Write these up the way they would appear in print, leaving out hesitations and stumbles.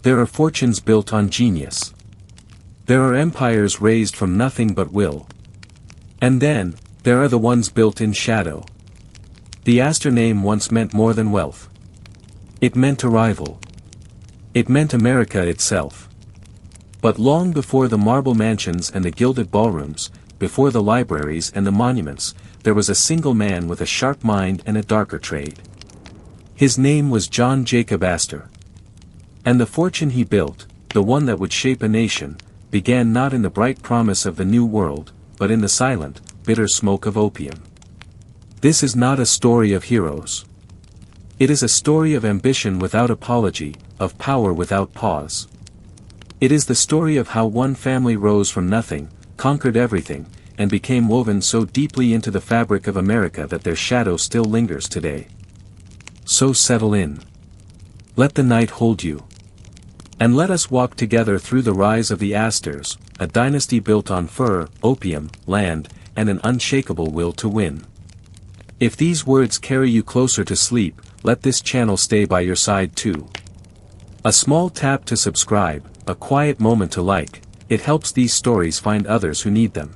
There are fortunes built on genius. There are empires raised from nothing but will. And then, there are the ones built in shadow. The Astor name once meant more than wealth. It meant a rival. It meant America itself. But long before the marble mansions and the gilded ballrooms, before the libraries and the monuments, there was a single man with a sharp mind and a darker trade. His name was John Jacob Astor. And the fortune he built, the one that would shape a nation, began not in the bright promise of the new world, but in the silent, bitter smoke of opium. This is not a story of heroes. It is a story of ambition without apology, of power without pause. It is the story of how one family rose from nothing, conquered everything, and became woven so deeply into the fabric of America that their shadow still lingers today. So settle in. Let the night hold you. And let us walk together through the rise of the Astors, a dynasty built on fur, opium, land, and an unshakable will to win. If these words carry you closer to sleep, let this channel stay by your side too. A small tap to subscribe, a quiet moment to like, it helps these stories find others who need them.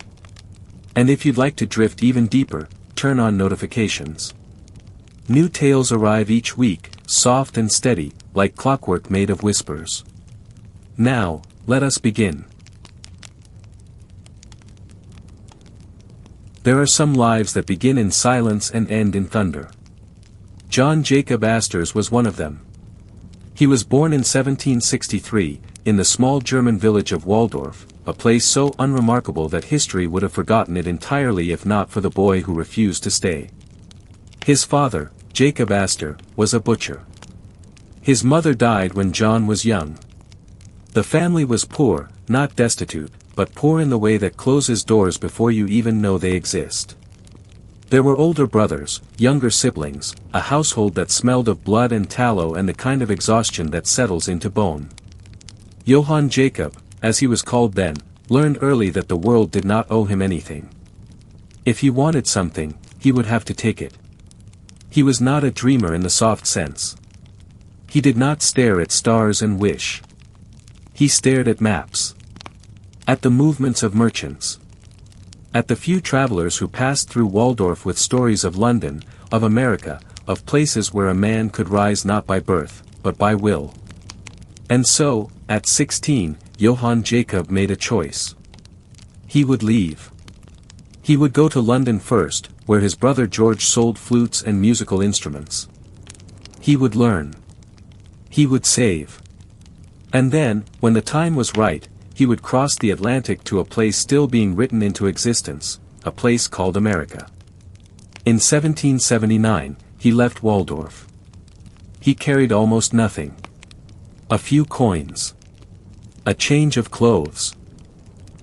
And if you'd like to drift even deeper, turn on notifications. New tales arrive each week, soft and steady, like clockwork made of whispers. Now, let us begin. There are some lives that begin in silence and end in thunder. John Jacob Astor was one of them. He was born in 1763, in the small German village of Waldorf, a place so unremarkable that history would have forgotten it entirely if not for the boy who refused to stay. His father, Jacob Astor, was a butcher. His mother died when John was young. The family was poor, not destitute, but poor in the way that closes doors before you even know they exist. There were older brothers, younger siblings, a household that smelled of blood and tallow and the kind of exhaustion that settles into bone. Johann Jacob, as he was called then, learned early that the world did not owe him anything. If he wanted something, he would have to take it. He was not a dreamer in the soft sense. He did not stare at stars and wish. He stared at maps. At the movements of merchants. At the few travelers who passed through Waldorf with stories of London, of America, of places where a man could rise not by birth, but by will. And so, at 16, Johann Jacob made a choice. He would leave. He would go to London first, where his brother George sold flutes and musical instruments. He would learn. He would save. And then, when the time was right, he would cross the Atlantic to a place still being written into existence, a place called America. In 1779, he left Waldorf. He carried almost nothing. A few coins. A change of clothes.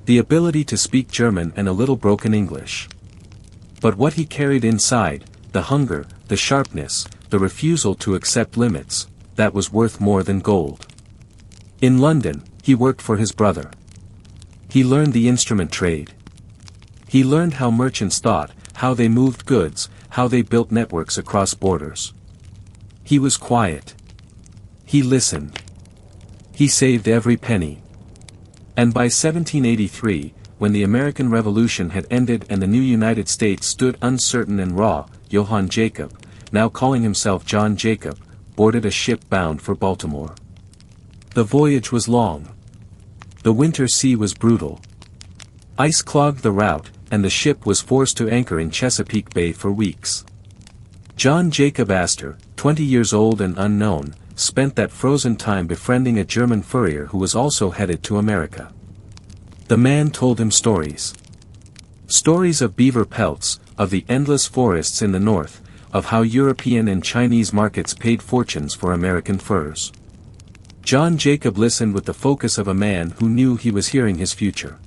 The ability to speak German and a little broken English. But what he carried inside, the hunger, the sharpness, the refusal to accept limits, that was worth more than gold. In London, he worked for his brother. He learned the instrument trade. He learned how merchants thought, how they moved goods, how they built networks across borders. He was quiet. He listened. He saved every penny. And by 1783, when the American Revolution had ended and the new United States stood uncertain and raw, Johann Jacob, now calling himself John Jacob, boarded a ship bound for Baltimore. The voyage was long. The winter sea was brutal. Ice clogged the route, and the ship was forced to anchor in Chesapeake Bay for weeks. John Jacob Astor, 20 years old and unknown, spent that frozen time befriending a German furrier who was also headed to America. The man told him stories. Stories of beaver pelts, of the endless forests in the north, of how European and Chinese markets paid fortunes for American furs. John Jacob listened with the focus of a man who knew he was hearing his future.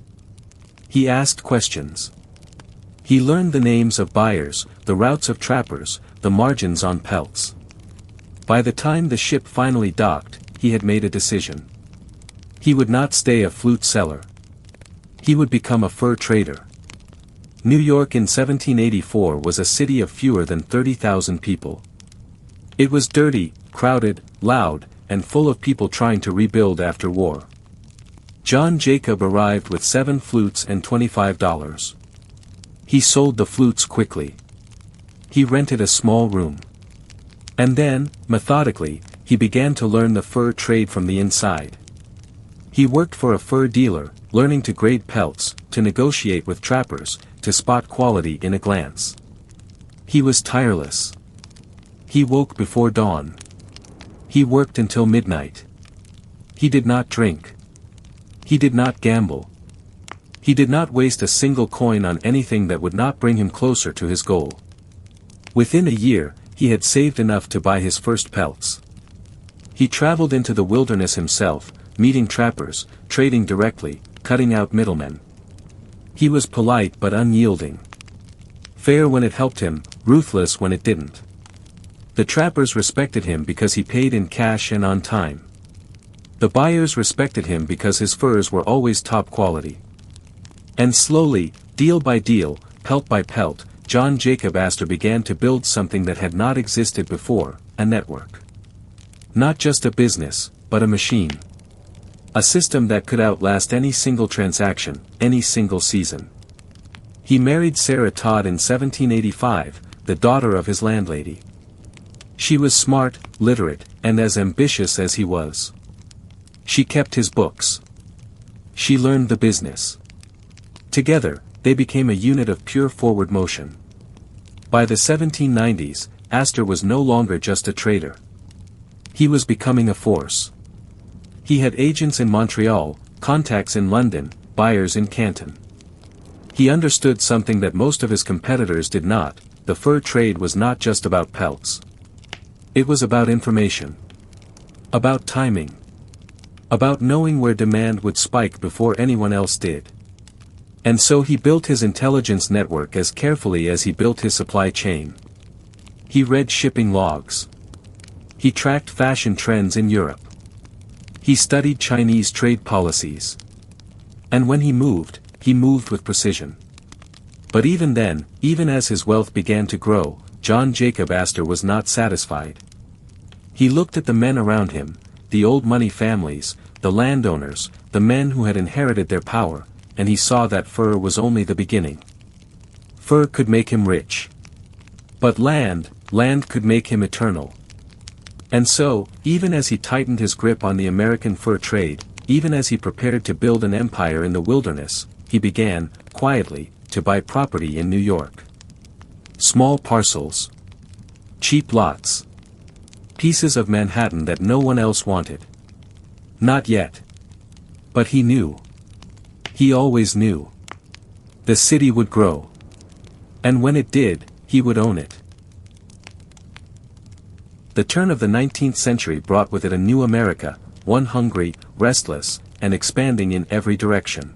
He asked questions. He learned the names of buyers, the routes of trappers, the margins on pelts. By the time the ship finally docked, he had made a decision. He would not stay a flute seller. He would become a fur trader. New York in 1784 was a city of fewer than 30,000 people. It was dirty, crowded, loud, and full of people trying to rebuild after war. John Jacob arrived with 7 flutes and $25. He sold the flutes quickly. He rented a small room. And then, methodically, he began to learn the fur trade from the inside. He worked for a fur dealer, learning to grade pelts, to negotiate with trappers, to spot quality in a glance. He was tireless. He woke before dawn. He worked until midnight. He did not drink. He did not gamble. He did not waste a single coin on anything that would not bring him closer to his goal. Within a year, he had saved enough to buy his first pelts. He traveled into the wilderness himself, meeting trappers, trading directly, cutting out middlemen. He was polite but unyielding. Fair when it helped him, ruthless when it didn't. The trappers respected him because he paid in cash and on time. The buyers respected him because his furs were always top quality. And slowly, deal by deal, pelt by pelt, John Jacob Astor began to build something that had not existed before, a network. Not just a business, but a machine. A system that could outlast any single transaction, any single season. He married Sarah Todd in 1785, the daughter of his landlady. She was smart, literate, and as ambitious as he was. She kept his books. She learned the business. Together, they became a unit of pure forward motion. By the 1790s, Astor was no longer just a trader. He was becoming a force. He had agents in Montreal, contacts in London, buyers in Canton. He understood something that most of his competitors did not: the fur trade was not just about pelts. It was about information. About timing. About knowing where demand would spike before anyone else did. And so he built his intelligence network as carefully as he built his supply chain. He read shipping logs. He tracked fashion trends in Europe. He studied Chinese trade policies. And when he moved with precision. But even then, even as his wealth began to grow, John Jacob Astor was not satisfied. He looked at the men around him, the old money families, the landowners, the men who had inherited their power, and he saw that fur was only the beginning. Fur could make him rich. But land could make him eternal. And so, even as he tightened his grip on the American fur trade, even as he prepared to build an empire in the wilderness, he began, quietly, to buy property in New York. Small parcels. Cheap lots. Pieces of Manhattan that no one else wanted. Not yet. But he knew. He always knew. The city would grow. And when it did, he would own it. The turn of the 19th century brought with it a new America, one hungry, restless, and expanding in every direction.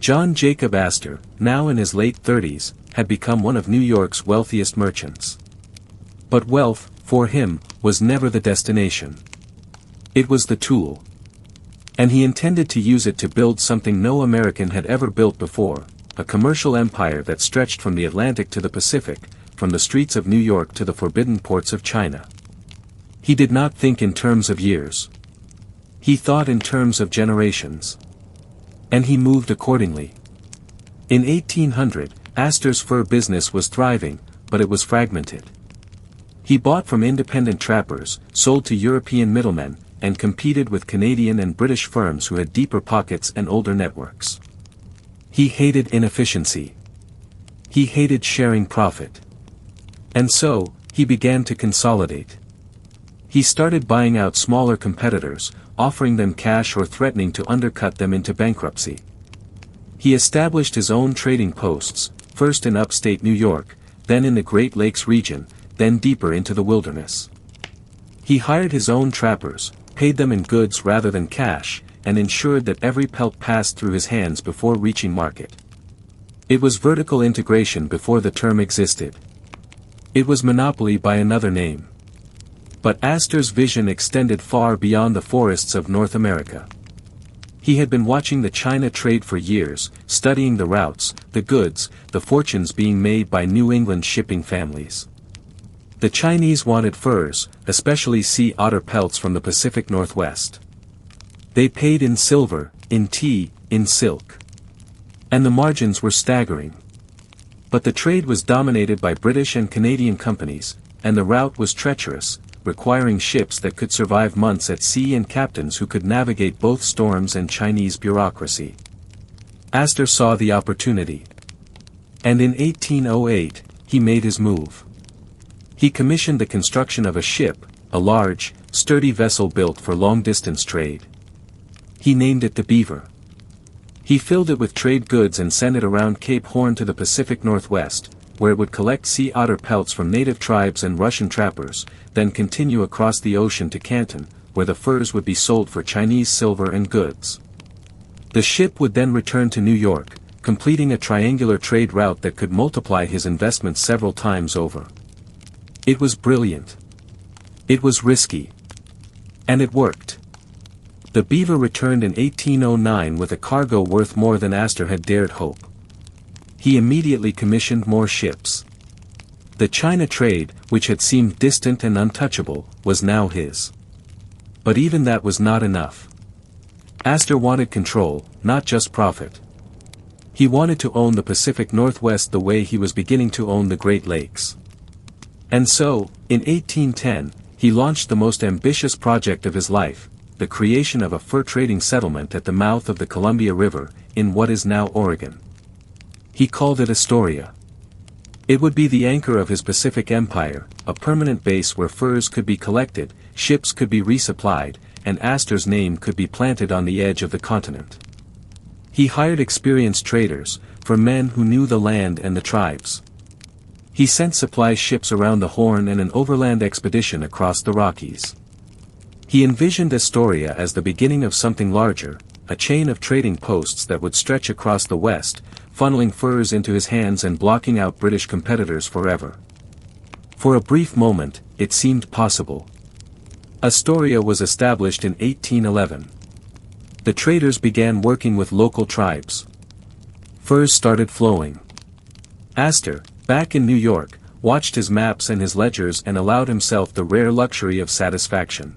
John Jacob Astor, now in his late 30s, had become one of New York's wealthiest merchants. But wealth, for him, was never the destination. It was the tool. And he intended to use it to build something no American had ever built before, a commercial empire that stretched from the Atlantic to the Pacific, from the streets of New York to the forbidden ports of China. He did not think in terms of years. He thought in terms of generations. And he moved accordingly. In 1800, Astor's fur business was thriving, but it was fragmented. He bought from independent trappers, sold to European middlemen, and competed with Canadian and British firms who had deeper pockets and older networks. He hated inefficiency. He hated sharing profit. And so, he began to consolidate. He started buying out smaller competitors, offering them cash or threatening to undercut them into bankruptcy. He established his own trading posts, first in upstate New York, then in the Great Lakes region, then deeper into the wilderness. He hired his own trappers, paid them in goods rather than cash, and ensured that every pelt passed through his hands before reaching market. It was vertical integration before the term existed. It was monopoly by another name. But Astor's vision extended far beyond the forests of North America. He had been watching the China trade for years, studying the routes, the goods, the fortunes being made by New England shipping families. The Chinese wanted furs, especially sea otter pelts from the Pacific Northwest. They paid in silver, in tea, in silk. And the margins were staggering. But the trade was dominated by British and Canadian companies, and the route was treacherous, requiring ships that could survive months at sea and captains who could navigate both storms and Chinese bureaucracy. Astor saw the opportunity. And in 1808, he made his move. He commissioned the construction of a ship, a large, sturdy vessel built for long-distance trade. He named it the Beaver. He filled it with trade goods and sent it around Cape Horn to the Pacific Northwest, where it would collect sea otter pelts from native tribes and Russian trappers, then continue across the ocean to Canton, where the furs would be sold for Chinese silver and goods. The ship would then return to New York, completing a triangular trade route that could multiply his investment several times over. It was brilliant. It was risky. And it worked. The Beaver returned in 1809 with a cargo worth more than Astor had dared hope. He immediately commissioned more ships. The China trade, which had seemed distant and untouchable, was now his. But even that was not enough. Astor wanted control, not just profit. He wanted to own the Pacific Northwest the way he was beginning to own the Great Lakes. And so, in 1810, he launched the most ambitious project of his life, the creation of a fur trading settlement at the mouth of the Columbia River, in what is now Oregon. He called it Astoria. It would be the anchor of his Pacific Empire, a permanent base where furs could be collected, ships could be resupplied, and Astor's name could be planted on the edge of the continent. He hired experienced traders, for men who knew the land and the tribes. He sent supply ships around the Horn and an overland expedition across the Rockies. He envisioned Astoria as the beginning of something larger, a chain of trading posts that would stretch across the West, funneling furs into his hands and blocking out British competitors forever. For a brief moment, it seemed possible. Astoria was established in 1811. The traders began working with local tribes. Furs started flowing. Astor, back in New York, watched his maps and his ledgers and allowed himself the rare luxury of satisfaction.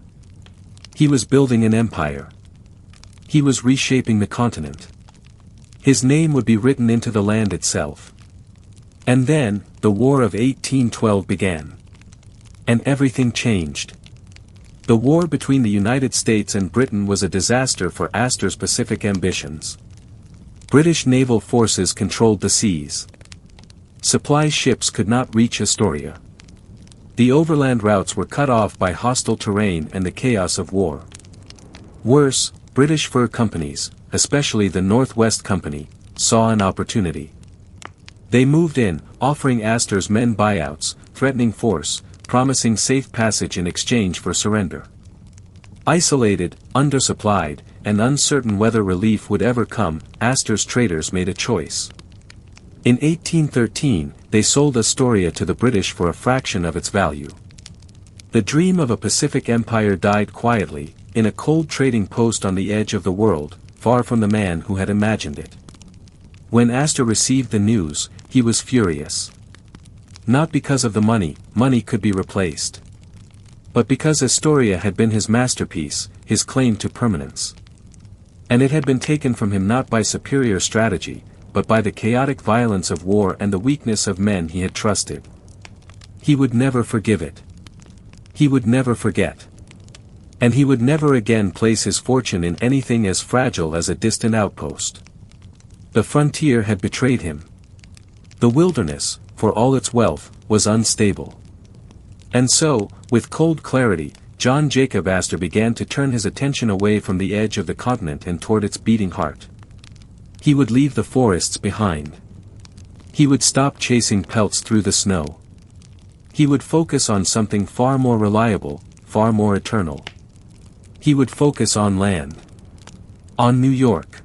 He was building an empire. He was reshaping the continent. His name would be written into the land itself. And then, the War of 1812 began. And everything changed. The war between the United States and Britain was a disaster for Astor's Pacific ambitions. British naval forces controlled the seas. Supply ships could not reach Astoria. The overland routes were cut off by hostile terrain and the chaos of war. Worse, British fur companies, especially the Northwest Company, saw an opportunity. They moved in, offering Astor's men buyouts, threatening force, promising safe passage in exchange for surrender. Isolated, undersupplied, and uncertain whether relief would ever come, Astor's traders made a choice. In 1813, they sold Astoria to the British for a fraction of its value. The dream of a Pacific empire died quietly, in a cold trading post on the edge of the world, far from the man who had imagined it. When Astor received the news, he was furious. Not because of the money could be replaced. But because Astoria had been his masterpiece, his claim to permanence. And it had been taken from him not by superior strategy, but by the chaotic violence of war and the weakness of men he had trusted. He would never forgive it. He would never forget. And he would never again place his fortune in anything as fragile as a distant outpost. The frontier had betrayed him. The wilderness, for all its wealth, was unstable. And so, with cold clarity, John Jacob Astor began to turn his attention away from the edge of the continent and toward its beating heart. He would leave the forests behind. He would stop chasing pelts through the snow. He would focus on something far more reliable, far more eternal. He would focus on land. On New York.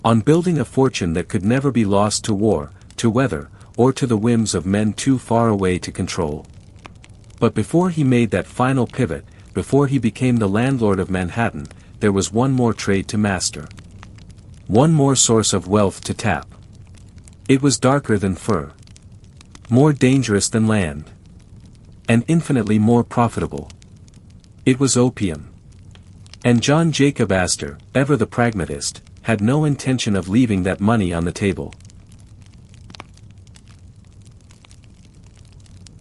On building a fortune that could never be lost to war, to weather, or to the whims of men too far away to control. But before he made that final pivot, before he became the landlord of Manhattan, there was one more trade to master. One more source of wealth to tap. It was darker than fur. More dangerous than land. And infinitely more profitable. It was opium. And John Jacob Astor, ever the pragmatist, had no intention of leaving that money on the table.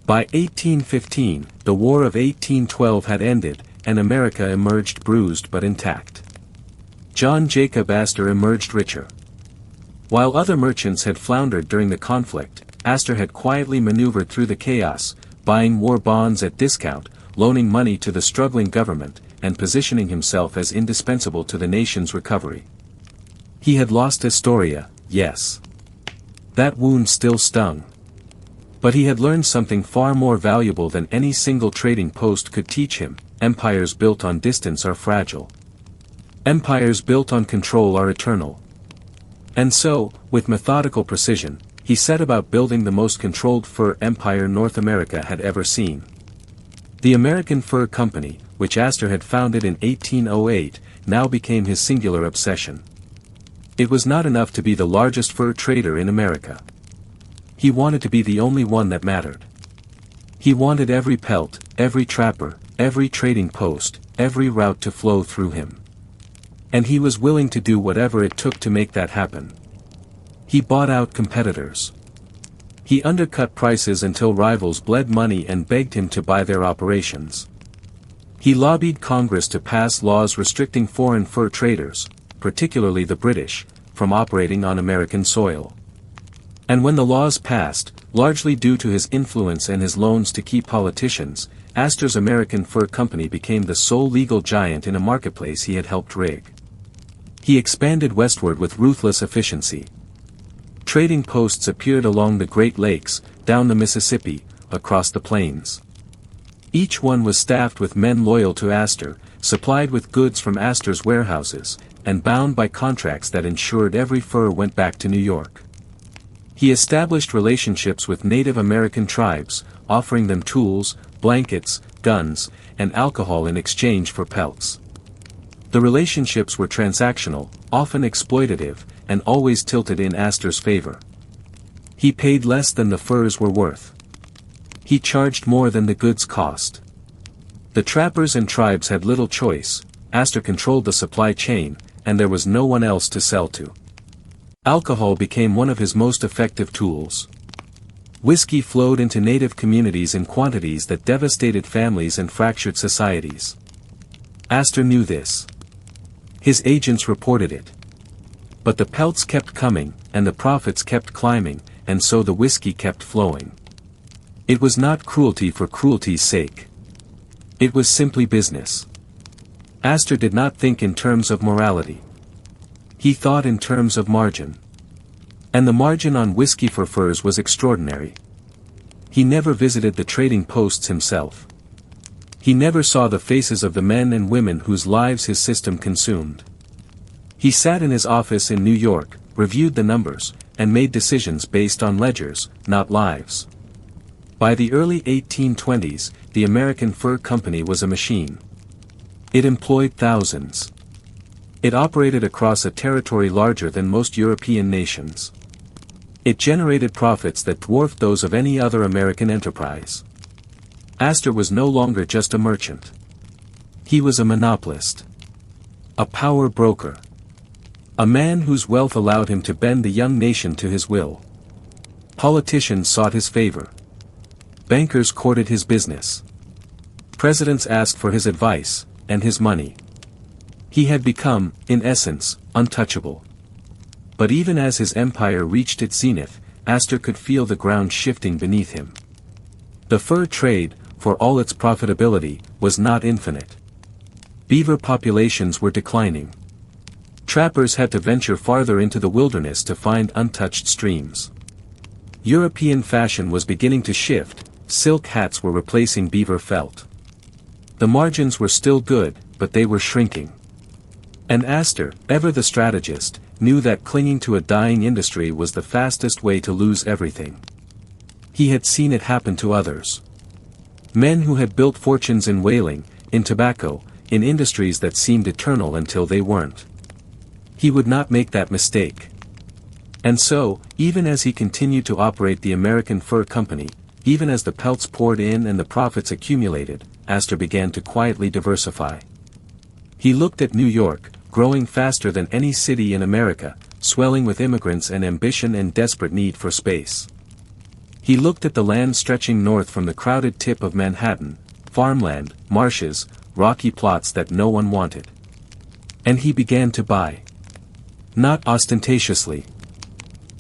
By 1815, the War of 1812 had ended, and America emerged bruised but intact. John Jacob Astor emerged richer. While other merchants had floundered during the conflict, Astor had quietly maneuvered through the chaos, buying war bonds at discount, loaning money to the struggling government, and positioning himself as indispensable to the nation's recovery. He had lost Astoria, yes. That wound still stung. But he had learned something far more valuable than any single trading post could teach him: empires built on distance are fragile. Empires built on control are eternal. And so, with methodical precision, he set about building the most controlled fur empire North America had ever seen. The American Fur Company, which Astor had founded in 1808, now became his singular obsession. It was not enough to be the largest fur trader in America. He wanted to be the only one that mattered. He wanted every pelt, every trapper, every trading post, every route to flow through him. And he was willing to do whatever it took to make that happen. He bought out competitors. He undercut prices until rivals bled money and begged him to buy their operations. He lobbied Congress to pass laws restricting foreign fur traders, particularly the British, from operating on American soil. And when the laws passed, largely due to his influence and his loans to key politicians, Astor's American Fur Company became the sole legal giant in a marketplace he had helped rig. He expanded westward with ruthless efficiency. Trading posts appeared along the Great Lakes, down the Mississippi, across the plains. Each one was staffed with men loyal to Astor, supplied with goods from Astor's warehouses, and bound by contracts that ensured every fur went back to New York. He established relationships with Native American tribes, offering them tools, blankets, guns, and alcohol in exchange for pelts. The relationships were transactional, often exploitative, and always tilted in Astor's favor. He paid less than the furs were worth. He charged more than the goods cost. The trappers and tribes had little choice. Astor controlled the supply chain, and there was no one else to sell to. Alcohol became one of his most effective tools. Whiskey flowed into native communities in quantities that devastated families and fractured societies. Astor knew this. His agents reported it. But the pelts kept coming, and the profits kept climbing, and so the whiskey kept flowing. It was not cruelty for cruelty's sake. It was simply business. Astor did not think in terms of morality. He thought in terms of margin. And the margin on whiskey for furs was extraordinary. He never visited the trading posts himself. He never saw the faces of the men and women whose lives his system consumed. He sat in his office in New York, reviewed the numbers, and made decisions based on ledgers, not lives. By the early 1820s, the American Fur Company was a machine. It employed thousands. It operated across a territory larger than most European nations. It generated profits that dwarfed those of any other American enterprise. Astor was no longer just a merchant. He was a monopolist. A power broker. A man whose wealth allowed him to bend the young nation to his will. Politicians sought his favor. Bankers courted his business. Presidents asked for his advice, and his money. He had become, in essence, untouchable. But even as his empire reached its zenith, Astor could feel the ground shifting beneath him. The fur trade, for all its profitability, was not infinite. Beaver populations were declining. Trappers had to venture farther into the wilderness to find untouched streams. European fashion was beginning to shift, silk hats were replacing beaver felt. The margins were still good, but they were shrinking. And Astor, ever the strategist, knew that clinging to a dying industry was the fastest way to lose everything. He had seen it happen to others. Men who had built fortunes in whaling, in tobacco, in industries that seemed eternal until they weren't. He would not make that mistake. And so, even as he continued to operate the American Fur Company, even as the pelts poured in and the profits accumulated, Astor began to quietly diversify. He looked at New York, growing faster than any city in America, swelling with immigrants and ambition and desperate need for space. He looked at the land stretching north from the crowded tip of Manhattan, farmland, marshes, rocky plots that no one wanted. And he began to buy. Not ostentatiously.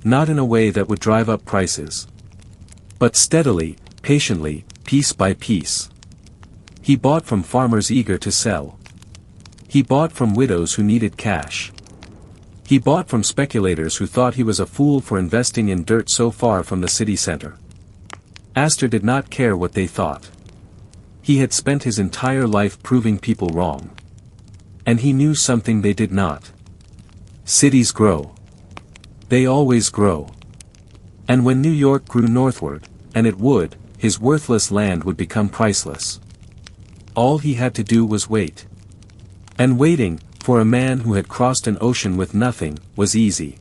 Not in a way that would drive up prices. But steadily, patiently, piece by piece. He bought from farmers eager to sell. He bought from widows who needed cash. He bought from speculators who thought he was a fool for investing in dirt so far from the city center. Astor did not care what they thought. He had spent his entire life proving people wrong. And he knew something they did not. Cities grow. They always grow. And when New York grew northward, and it would, his worthless land would become priceless. All he had to do was wait. And waiting, for a man who had crossed an ocean with nothing, was easy.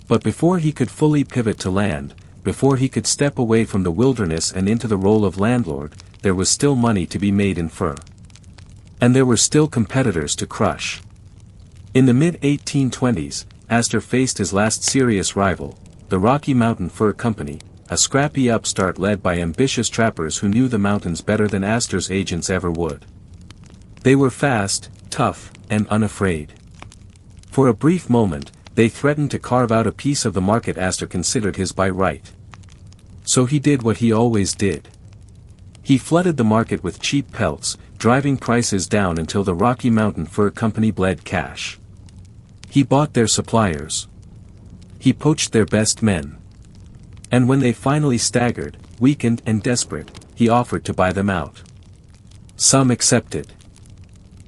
But before he could fully pivot to land, before he could step away from the wilderness and into the role of landlord, there was still money to be made in fur. And there were still competitors to crush. In the mid-1820s, Astor faced his last serious rival, the Rocky Mountain Fur Company, a scrappy upstart led by ambitious trappers who knew the mountains better than Astor's agents ever would. They were fast, tough, and unafraid. For a brief moment, they threatened to carve out a piece of the market Astor considered his by right. So he did what he always did. He flooded the market with cheap pelts, driving prices down until the Rocky Mountain Fur Company bled cash. He bought their suppliers. He poached their best men. And when they finally staggered, weakened and desperate, he offered to buy them out. Some accepted.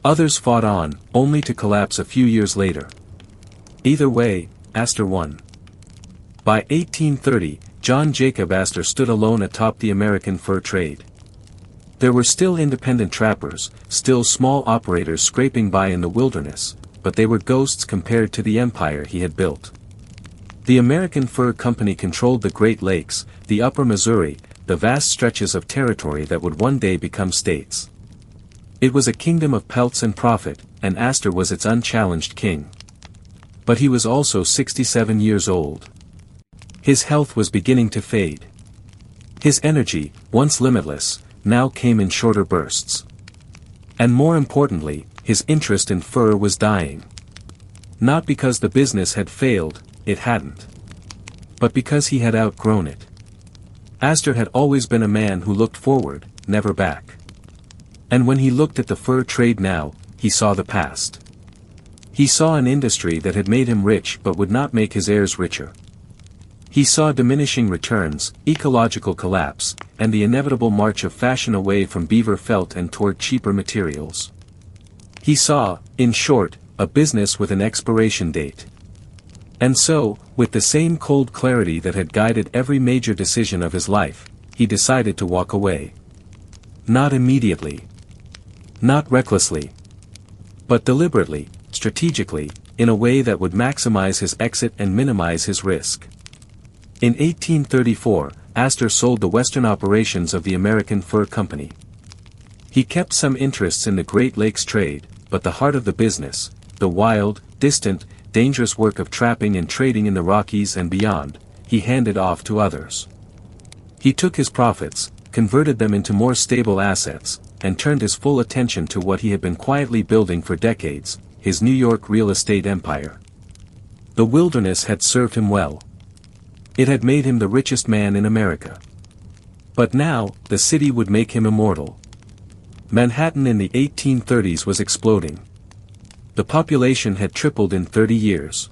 Others fought on, only to collapse a few years later. Either way, Astor won. By 1830, John Jacob Astor stood alone atop the American fur trade. There were still independent trappers, still small operators scraping by in the wilderness, but they were ghosts compared to the empire he had built. The American Fur Company controlled the Great Lakes, the upper Missouri, the vast stretches of territory that would one day become states. It was a kingdom of pelts and profit, and Astor was its unchallenged king. But he was also 67 years old. His health was beginning to fade. His energy, once limitless, now came in shorter bursts. And more importantly, his interest in fur was dying. Not because the business had failed, it hadn't. But because he had outgrown it. Astor had always been a man who looked forward, never back. And when he looked at the fur trade now, he saw the past. He saw an industry that had made him rich but would not make his heirs richer. He saw diminishing returns, ecological collapse, and the inevitable march of fashion away from beaver felt and toward cheaper materials. He saw, in short, a business with an expiration date. And so, with the same cold clarity that had guided every major decision of his life, he decided to walk away. Not immediately. Not recklessly. But deliberately, strategically, in a way that would maximize his exit and minimize his risk. In 1834, Astor sold the western operations of the American Fur Company. He kept some interests in the Great Lakes trade, but the heart of the business, the wild, distant, dangerous work of trapping and trading in the Rockies and beyond, he handed off to others. He took his profits, converted them into more stable assets, and turned his full attention to what he had been quietly building for decades, his New York real estate empire. The wilderness had served him well. It had made him the richest man in America. But now, the city would make him immortal. Manhattan in the 1830s was exploding. The population had tripled in 30 years.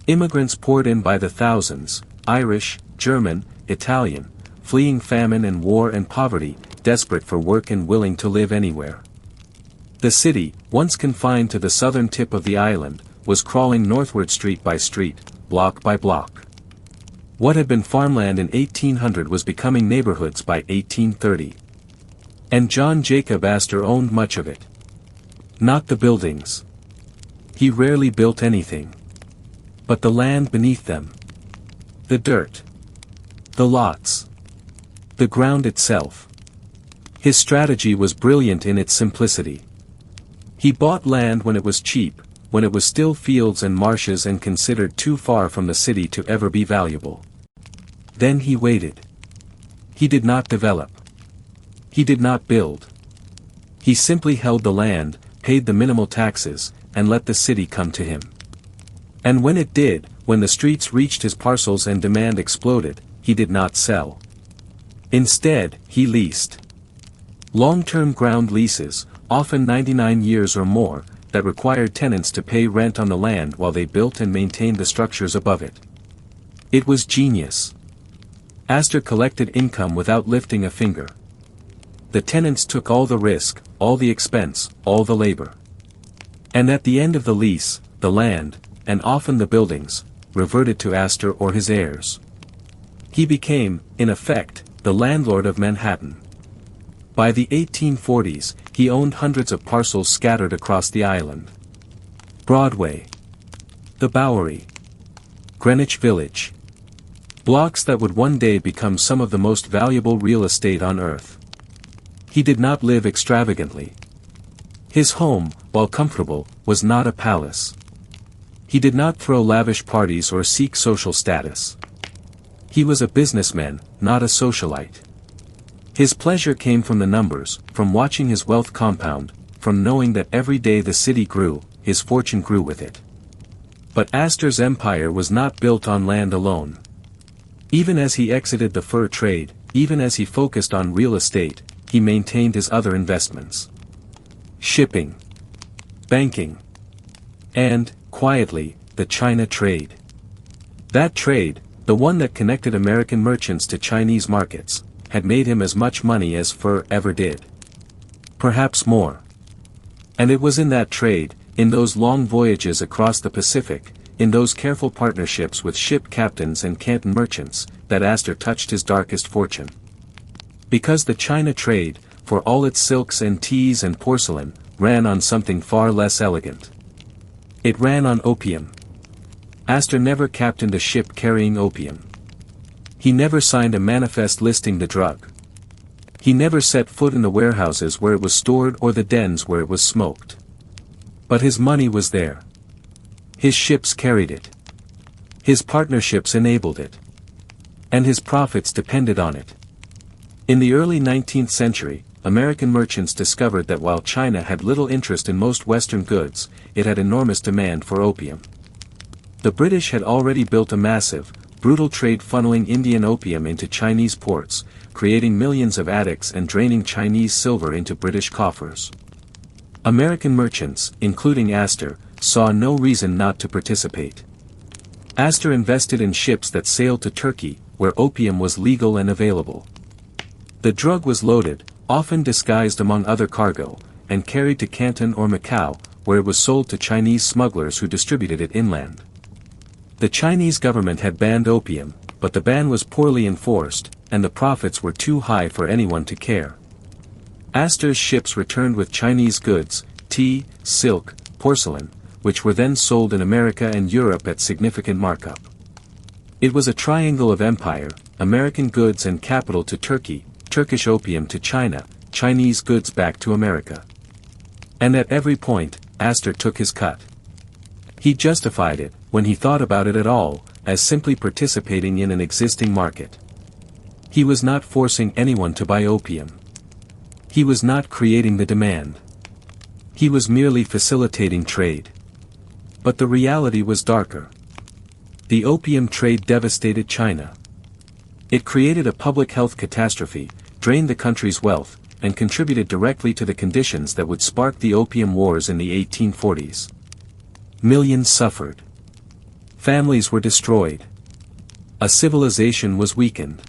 Immigrants poured in by the thousands, Irish, German, Italian, fleeing famine and war and poverty, desperate for work and willing to live anywhere. The city, once confined to the southern tip of the island, was crawling northward street by street, block by block. What had been farmland in 1800 was becoming neighborhoods by 1830. And John Jacob Astor owned much of it. Not the buildings. He rarely built anything. But the land beneath them. The dirt. The lots. The ground itself. His strategy was brilliant in its simplicity. He bought land when it was cheap, when it was still fields and marshes and considered too far from the city to ever be valuable. Then he waited. He did not develop. He did not build. He simply held the land, paid the minimal taxes, and let the city come to him. And when it did, when the streets reached his parcels and demand exploded, he did not sell. Instead, he leased. Long-term ground leases, often 99 years or more, that required tenants to pay rent on the land while they built and maintained the structures above it. It was genius. Astor collected income without lifting a finger. The tenants took all the risk, all the expense, all the labor. And at the end of the lease, the land, and often the buildings, reverted to Astor or his heirs. He became, in effect, the landlord of Manhattan. By the 1840s, he owned hundreds of parcels scattered across the island. Broadway. The Bowery. Greenwich Village. Blocks that would one day become some of the most valuable real estate on earth. He did not live extravagantly. His home, while comfortable, was not a palace. He did not throw lavish parties or seek social status. He was a businessman, not a socialite. His pleasure came from the numbers, from watching his wealth compound, from knowing that every day the city grew, his fortune grew with it. But Astor's empire was not built on land alone. Even as he exited the fur trade, even as he focused on real estate, he maintained his other investments. Shipping. Banking. And, quietly, the China trade. That trade, the one that connected American merchants to Chinese markets, had made him as much money as fur ever did. Perhaps more. And it was in that trade, in those long voyages across the Pacific, in those careful partnerships with ship captains and Canton merchants, that Astor touched his darkest fortune. Because the China trade, for all its silks and teas and porcelain, ran on something far less elegant. It ran on opium. Astor never captained a ship carrying opium. He never signed a manifest listing the drug. He never set foot in the warehouses where it was stored or the dens where it was smoked. But his money was there. His ships carried it. His partnerships enabled it. And his profits depended on it. In the early 19th century, American merchants discovered that while China had little interest in most Western goods, it had enormous demand for opium. The British had already built a massive, brutal trade funneling Indian opium into Chinese ports, creating millions of addicts and draining Chinese silver into British coffers. American merchants, including Astor, saw no reason not to participate. Astor invested in ships that sailed to Turkey, where opium was legal and available. The drug was loaded, often disguised among other cargo, and carried to Canton or Macau, where it was sold to Chinese smugglers who distributed it inland. The Chinese government had banned opium, but the ban was poorly enforced, and the profits were too high for anyone to care. Astor's ships returned with Chinese goods, tea, silk, porcelain, which were then sold in America and Europe at significant markup. It was a triangle of empire, American goods and capital to Turkey, Turkish opium to China, Chinese goods back to America. And at every point, Astor took his cut. He justified it, when he thought about it at all, as simply participating in an existing market. He was not forcing anyone to buy opium. He was not creating the demand. He was merely facilitating trade. But the reality was darker. The opium trade devastated China. It created a public health catastrophe, drained the country's wealth, and contributed directly to the conditions that would spark the Opium Wars in the 1840s. Millions suffered. Families were destroyed. A civilization was weakened.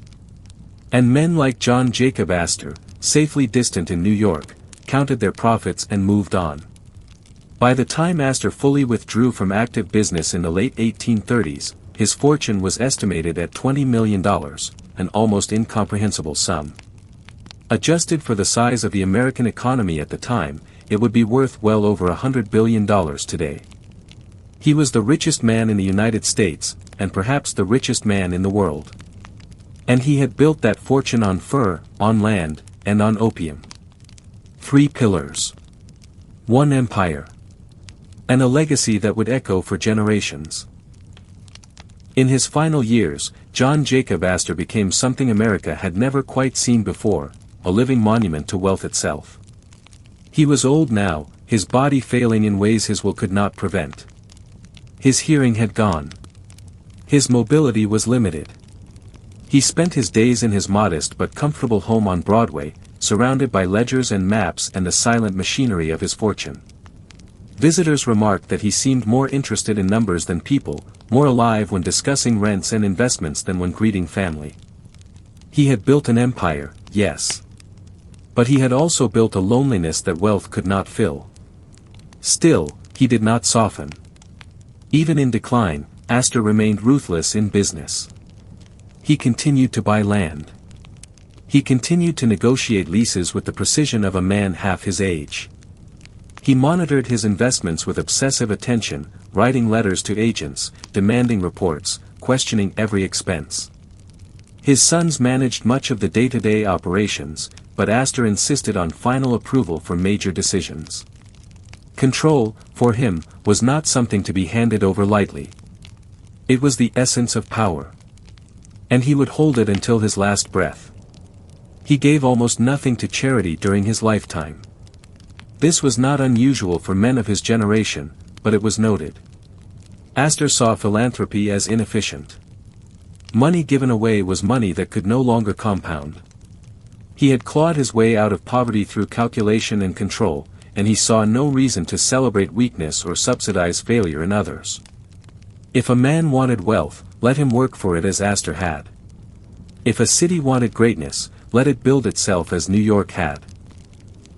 And men like John Jacob Astor, safely distant in New York, counted their profits and moved on. By the time Astor fully withdrew from active business in the late 1830s, his fortune was estimated at $20 million, an almost incomprehensible sum. Adjusted for the size of the American economy at the time, it would be worth well over $100 billion today. He was the richest man in the United States, and perhaps the richest man in the world. And he had built that fortune on fur, on land, and on opium. 3 pillars. 1 empire. And a legacy that would echo for generations. In his final years, John Jacob Astor became something America had never quite seen before, a living monument to wealth itself. He was old now, his body failing in ways his will could not prevent. His hearing had gone. His mobility was limited. He spent his days in his modest but comfortable home on Broadway, surrounded by ledgers and maps and the silent machinery of his fortune. Visitors remarked that he seemed more interested in numbers than people, more alive when discussing rents and investments than when greeting family. He had built an empire, yes. But he had also built a loneliness that wealth could not fill. Still, he did not soften. Even in decline, Astor remained ruthless in business. He continued to buy land. He continued to negotiate leases with the precision of a man half his age. He monitored his investments with obsessive attention, writing letters to agents, demanding reports, questioning every expense. His sons managed much of the day-to-day operations, but Astor insisted on final approval for major decisions. Control, for him, was not something to be handed over lightly. It was the essence of power. And he would hold it until his last breath. He gave almost nothing to charity during his lifetime. This was not unusual for men of his generation, but it was noted. Astor saw philanthropy as inefficient. Money given away was money that could no longer compound. He had clawed his way out of poverty through calculation and control, and he saw no reason to celebrate weakness or subsidize failure in others. If a man wanted wealth, let him work for it as Astor had. If a city wanted greatness, let it build itself as New York had.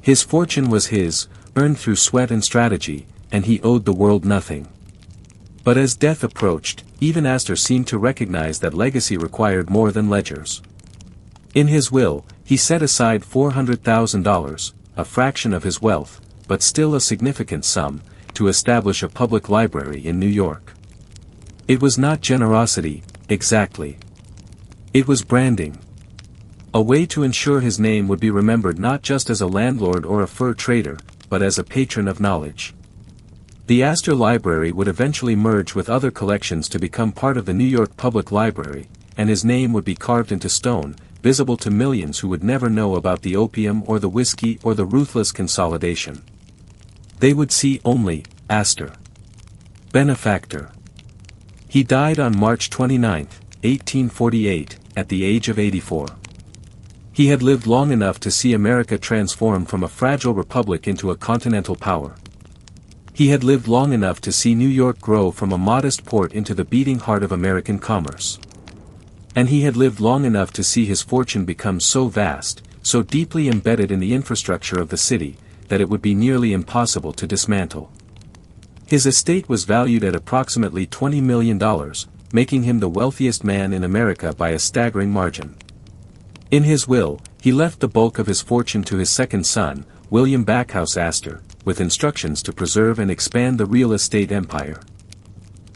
His fortune was his, earned through sweat and strategy, and he owed the world nothing. But as death approached, even Astor seemed to recognize that legacy required more than ledgers. In his will, he set aside $400,000, a fraction of his wealth, but still a significant sum, to establish a public library in New York. It was not generosity, exactly. It was branding. A way to ensure his name would be remembered not just as a landlord or a fur trader, but as a patron of knowledge. The Astor Library would eventually merge with other collections to become part of the New York Public Library, and his name would be carved into stone, visible to millions who would never know about the opium or the whiskey or the ruthless consolidation. They would see only, Astor. Benefactor. He died on March 29, 1848, at the age of 84. He had lived long enough to see America transform from a fragile republic into a continental power. He had lived long enough to see New York grow from a modest port into the beating heart of American commerce. And he had lived long enough to see his fortune become so vast, so deeply embedded in the infrastructure of the city, that it would be nearly impossible to dismantle. His estate was valued at approximately $20 million, making him the wealthiest man in America by a staggering margin. In his will, he left the bulk of his fortune to his second son, William Backhouse Astor, with instructions to preserve and expand the real estate empire.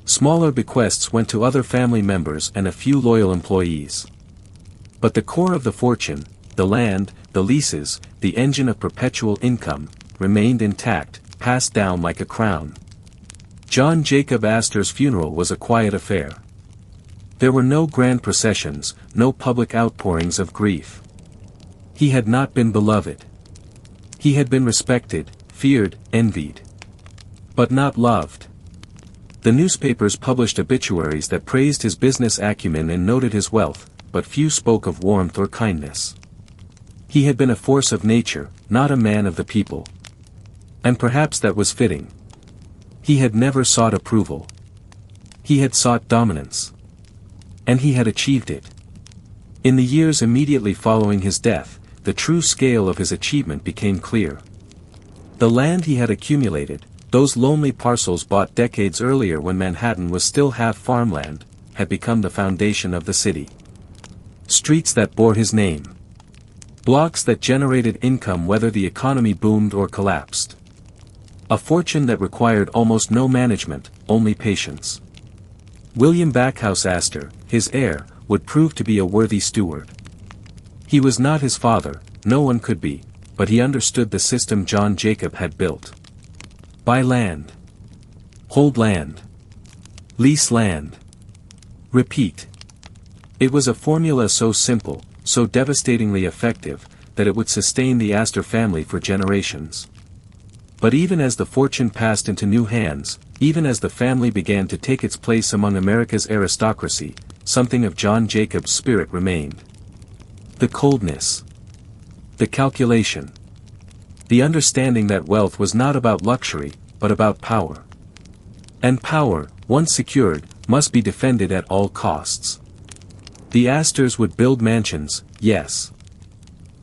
Smaller bequests went to other family members and a few loyal employees. But the core of the fortune, the land, the leases, the engine of perpetual income, remained intact, passed down like a crown. John Jacob Astor's funeral was a quiet affair. There were no grand processions, no public outpourings of grief. He had not been beloved. He had been respected, feared, envied. But not loved. The newspapers published obituaries that praised his business acumen and noted his wealth, but few spoke of warmth or kindness. He had been a force of nature, not a man of the people. And perhaps that was fitting. He had never sought approval. He had sought dominance. And he had achieved it. In the years immediately following his death, the true scale of his achievement became clear. The land he had accumulated, those lonely parcels bought decades earlier when Manhattan was still half farmland, had become the foundation of the city. Streets that bore his name. Blocks that generated income whether the economy boomed or collapsed. A fortune that required almost no management, only patience. William Backhouse Astor, his heir, would prove to be a worthy steward. He was not his father, no one could be, but he understood the system John Jacob had built. Buy land. Hold land. Lease land. Repeat. It was a formula so simple, so devastatingly effective, that it would sustain the Astor family for generations. But even as the fortune passed into new hands, even as the family began to take its place among America's aristocracy, something of John Jacob's spirit remained. The coldness. The calculation. The understanding that wealth was not about luxury, but about power. And power, once secured, must be defended at all costs. The Astors would build mansions, yes.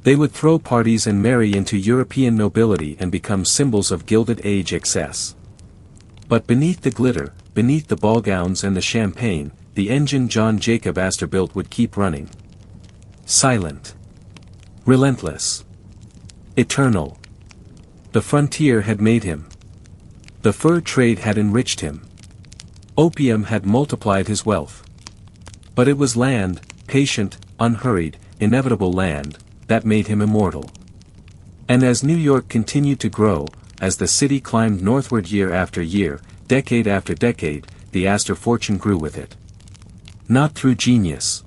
They would throw parties and marry into European nobility and become symbols of Gilded Age excess. But beneath the glitter, beneath the ball gowns and the champagne, the engine John Jacob Astor built would keep running. Silent. Relentless. Eternal. The frontier had made him. The fur trade had enriched him. Opium had multiplied his wealth. But it was land, patient, unhurried, inevitable land, that made him immortal. And as New York continued to grow, as the city climbed northward year after year, decade after decade, the Astor fortune grew with it. Not through genius.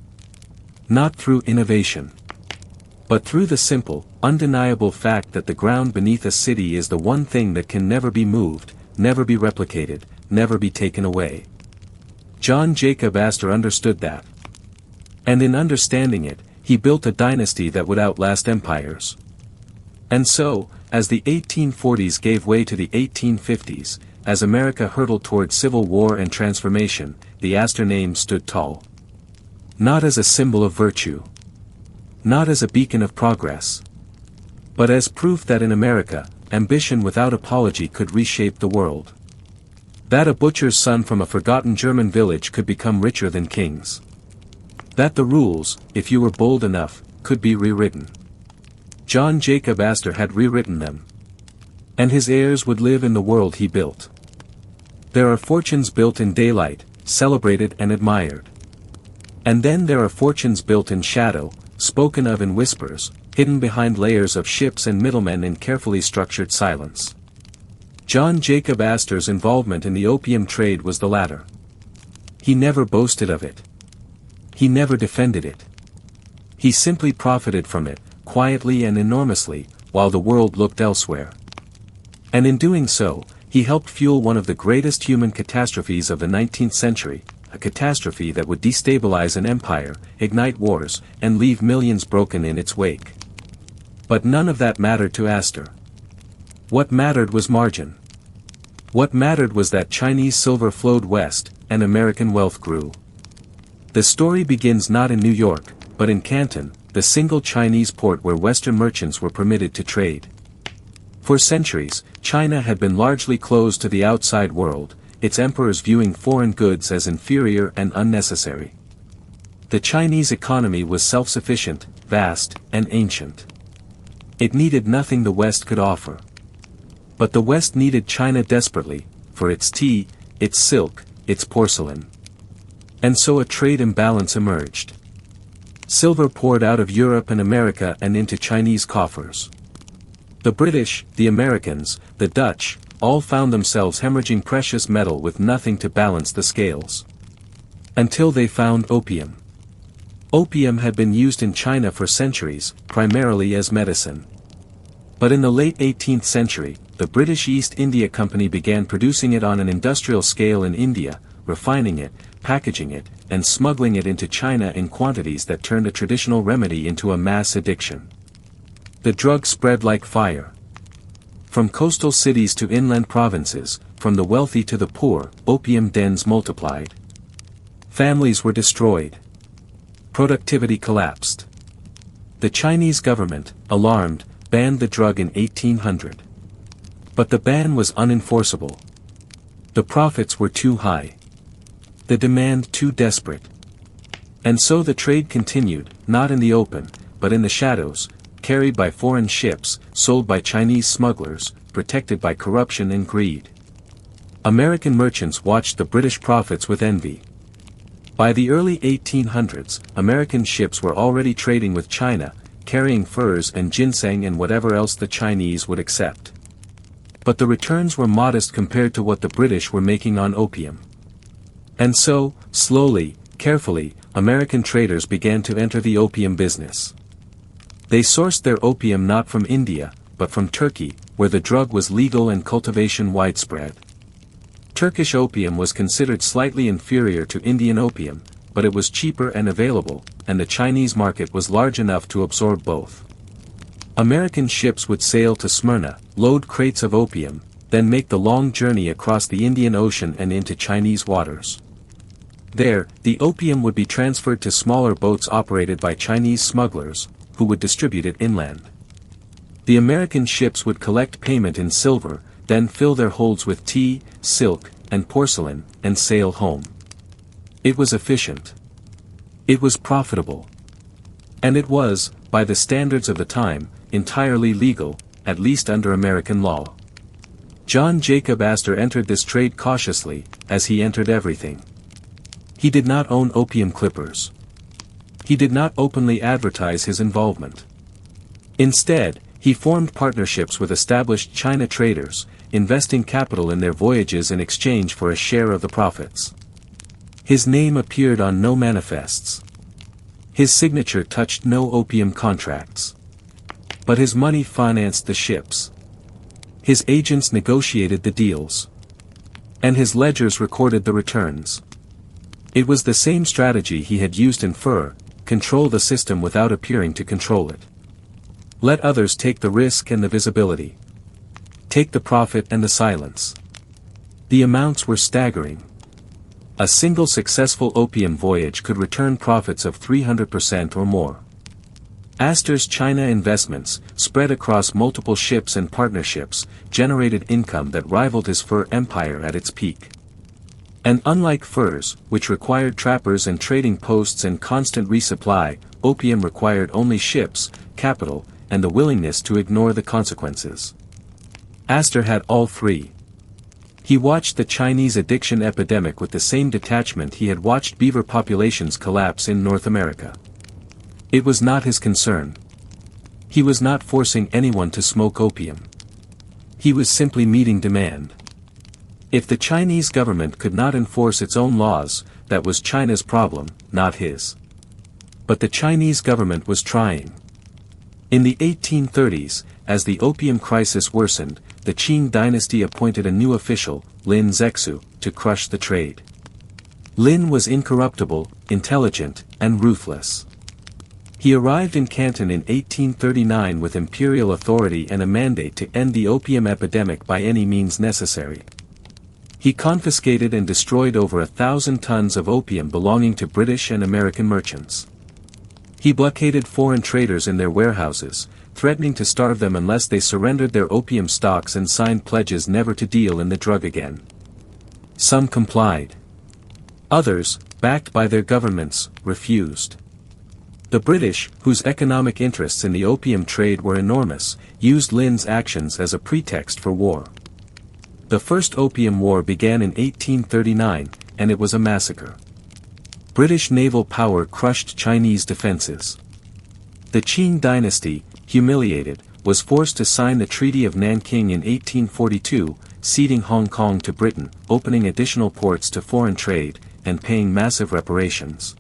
Not through innovation. But through the simple, undeniable fact that the ground beneath a city is the one thing that can never be moved, never be replicated, never be taken away. John Jacob Astor understood that. And in understanding it, he built a dynasty that would outlast empires. And so, as the 1840s gave way to the 1850s, as America hurtled toward civil war and transformation, the Astor name stood tall. Not as a symbol of virtue. Not as a beacon of progress. But as proof that in America, ambition without apology could reshape the world. That a butcher's son from a forgotten German village could become richer than kings. That the rules, if you were bold enough, could be rewritten. John Jacob Astor had rewritten them. And his heirs would live in the world he built. There are fortunes built in daylight, celebrated and admired. And then there are fortunes built in shadow, spoken of in whispers, hidden behind layers of ships and middlemen in carefully structured silence. John Jacob Astor's involvement in the opium trade was the latter. He never boasted of it. He never defended it. He simply profited from it, quietly and enormously, while the world looked elsewhere. And in doing so, he helped fuel one of the greatest human catastrophes of the 19th century, a catastrophe that would destabilize an empire, ignite wars, and leave millions broken in its wake. But none of that mattered to Astor. What mattered was margin. What mattered was that Chinese silver flowed west, and American wealth grew. The story begins not in New York, but in Canton, the single Chinese port where Western merchants were permitted to trade. For centuries, China had been largely closed to the outside world, its emperors viewing foreign goods as inferior and unnecessary. The Chinese economy was self-sufficient, vast, and ancient. It needed nothing the West could offer. But the West needed China desperately, for its tea, its silk, its porcelain. And so a trade imbalance emerged. Silver poured out of Europe and America and into Chinese coffers. The British, the Americans, the Dutch, all found themselves hemorrhaging precious metal with nothing to balance the scales. Until they found opium. Opium had been used in China for centuries, primarily as medicine. But in the late 18th century, the British East India Company began producing it on an industrial scale in India, refining it, packaging it, and smuggling it into China in quantities that turned a traditional remedy into a mass addiction. The drug spread like fire. From coastal cities to inland provinces, from the wealthy to the poor, opium dens multiplied. Families were destroyed. Productivity collapsed. The Chinese government, alarmed, banned the drug in 1800. But the ban was unenforceable. The profits were too high. The demand too desperate. And so the trade continued, not in the open, but in the shadows, carried by foreign ships, sold by Chinese smugglers, protected by corruption and greed. American merchants watched the British profits with envy. By the early 1800s, American ships were already trading with China, carrying furs and ginseng and whatever else the Chinese would accept. But the returns were modest compared to what the British were making on opium. And so, slowly, carefully, American traders began to enter the opium business. They sourced their opium not from India, but from Turkey, where the drug was legal and cultivation widespread. Turkish opium was considered slightly inferior to Indian opium, but it was cheaper and available, and the Chinese market was large enough to absorb both. American ships would sail to Smyrna, load crates of opium, then make the long journey across the Indian Ocean and into Chinese waters. There, the opium would be transferred to smaller boats operated by Chinese smugglers, who would distribute it inland. The American ships would collect payment in silver, then fill their holds with tea, silk, and porcelain, and sail home. It was efficient. It was profitable. And it was, by the standards of the time, entirely legal, at least under American law. John Jacob Astor entered this trade cautiously, as he entered everything. He did not own opium clippers. He did not openly advertise his involvement. Instead, he formed partnerships with established China traders, investing capital in their voyages in exchange for a share of the profits. His name appeared on no manifests. His signature touched no opium contracts. But his money financed the ships. His agents negotiated the deals. And his ledgers recorded the returns. It was the same strategy he had used in fur: control the system without appearing to control it. Let others take the risk and the visibility. Take the profit and the silence. The amounts were staggering. A single successful opium voyage could return profits of 300% or more. Astor's China investments, spread across multiple ships and partnerships, generated income that rivaled his fur empire at its peak. And unlike furs, which required trappers and trading posts and constant resupply, opium required only ships, capital, and the willingness to ignore the consequences. Astor had all three. He watched the Chinese addiction epidemic with the same detachment he had watched beaver populations collapse in North America. It was not his concern. He was not forcing anyone to smoke opium. He was simply meeting demand. If the Chinese government could not enforce its own laws, that was China's problem, not his. But the Chinese government was trying. In the 1830s, as the opium crisis worsened, the Qing dynasty appointed a new official, Lin Zexu, to crush the trade. Lin was incorruptible, intelligent, and ruthless. He arrived in Canton in 1839 with imperial authority and a mandate to end the opium epidemic by any means necessary. He confiscated and destroyed over 1,000 tons of opium belonging to British and American merchants. He blockaded foreign traders in their warehouses, threatening to starve them unless they surrendered their opium stocks and signed pledges never to deal in the drug again. Some complied. Others, backed by their governments, refused. The British, whose economic interests in the opium trade were enormous, used Lin's actions as a pretext for war. The First Opium War began in 1839, and it was a massacre. British naval power crushed Chinese defenses. The Qing dynasty, humiliated, was forced to sign the Treaty of Nanking in 1842, ceding Hong Kong to Britain, opening additional ports to foreign trade, and paying massive reparations.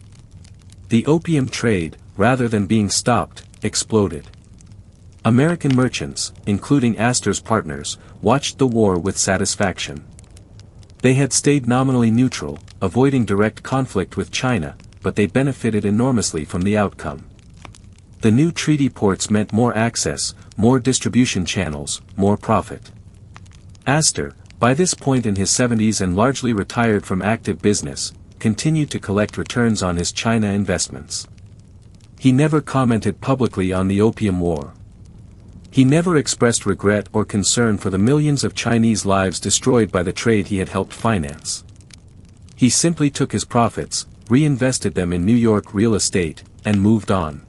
The opium trade, rather than being stopped, exploded. American merchants, including Astor's partners, watched the war with satisfaction. They had stayed nominally neutral, avoiding direct conflict with China, but they benefited enormously from the outcome. The new treaty ports meant more access, more distribution channels, more profit. Astor, by this point in his 70s and largely retired from active business, continued to collect returns on his China investments. He never commented publicly on the Opium War. He never expressed regret or concern for the millions of Chinese lives destroyed by the trade he had helped finance. He simply took his profits, reinvested them in New York real estate, and moved on.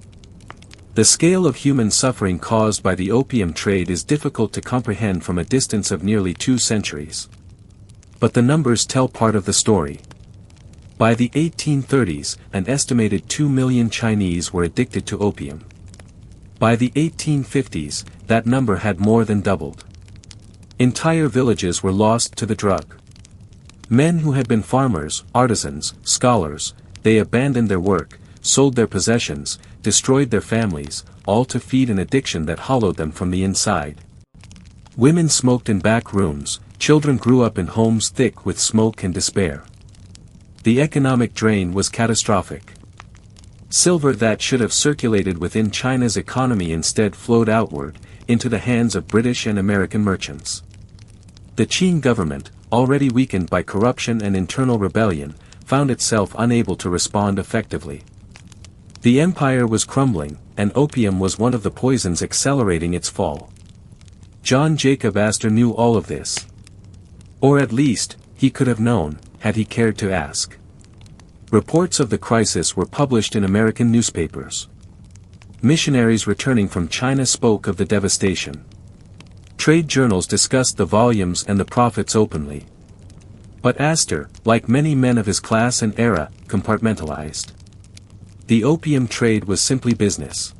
The scale of human suffering caused by the opium trade is difficult to comprehend from a distance of nearly 2 centuries. But the numbers tell part of the story. By the 1830s, an estimated 2 million Chinese were addicted to opium. By the 1850s, that number had more than doubled. Entire villages were lost to the drug. Men who had been farmers, artisans, scholars, they abandoned their work, sold their possessions, destroyed their families, all to feed an addiction that hollowed them from the inside. Women smoked in back rooms, children grew up in homes thick with smoke and despair. The economic drain was catastrophic. Silver that should have circulated within China's economy instead flowed outward, into the hands of British and American merchants. The Qing government, already weakened by corruption and internal rebellion, found itself unable to respond effectively. The empire was crumbling, and opium was one of the poisons accelerating its fall. John Jacob Astor knew all of this. Or at least, he could have known, had he cared to ask. Reports of the crisis were published in American newspapers. Missionaries returning from China spoke of the devastation. Trade journals discussed the volumes and the profits openly. But Astor, like many men of his class and era, compartmentalized. The opium trade was simply business.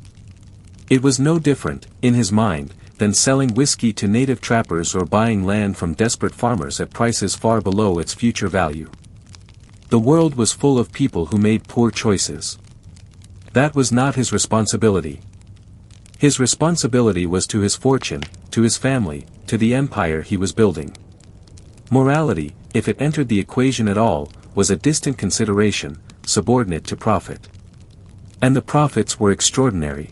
It was no different, in his mind, than selling whiskey to native trappers or buying land from desperate farmers at prices far below its future value. The world was full of people who made poor choices. That was not his responsibility. His responsibility was to his fortune, to his family, to the empire he was building. Morality, if it entered the equation at all, was a distant consideration, subordinate to profit. And the profits were extraordinary.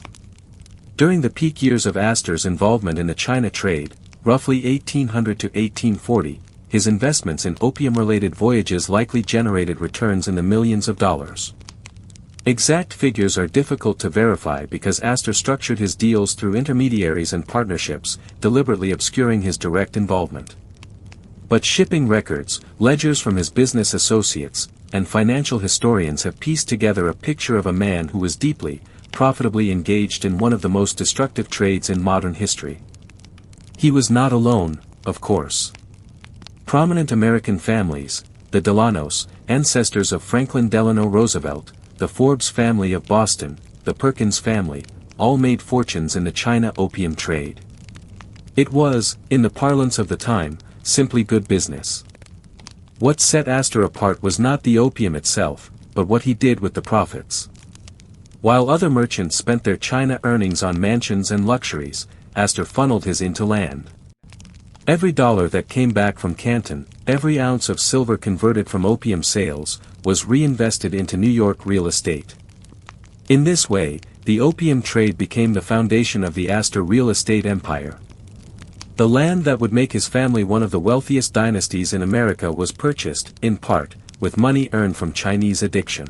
During the peak years of Astor's involvement in the China trade, roughly 1800 to 1840, his investments in opium-related voyages likely generated returns in the millions of dollars. Exact figures are difficult to verify because Astor structured his deals through intermediaries and partnerships, deliberately obscuring his direct involvement. But shipping records, ledgers from his business associates, and financial historians have pieced together a picture of a man who was deeply, profitably engaged in one of the most destructive trades in modern history. He was not alone, of course. Prominent American families, the Delanos, ancestors of Franklin Delano Roosevelt, the Forbes family of Boston, the Perkins family, all made fortunes in the China opium trade. It was, in the parlance of the time, simply good business. What set Astor apart was not the opium itself, but what he did with the profits. While other merchants spent their China earnings on mansions and luxuries, Astor funneled his into land. Every dollar that came back from Canton, every ounce of silver converted from opium sales, was reinvested into New York real estate. In this way, the opium trade became the foundation of the Astor real estate empire. The land that would make his family one of the wealthiest dynasties in America was purchased, in part, with money earned from Chinese addiction.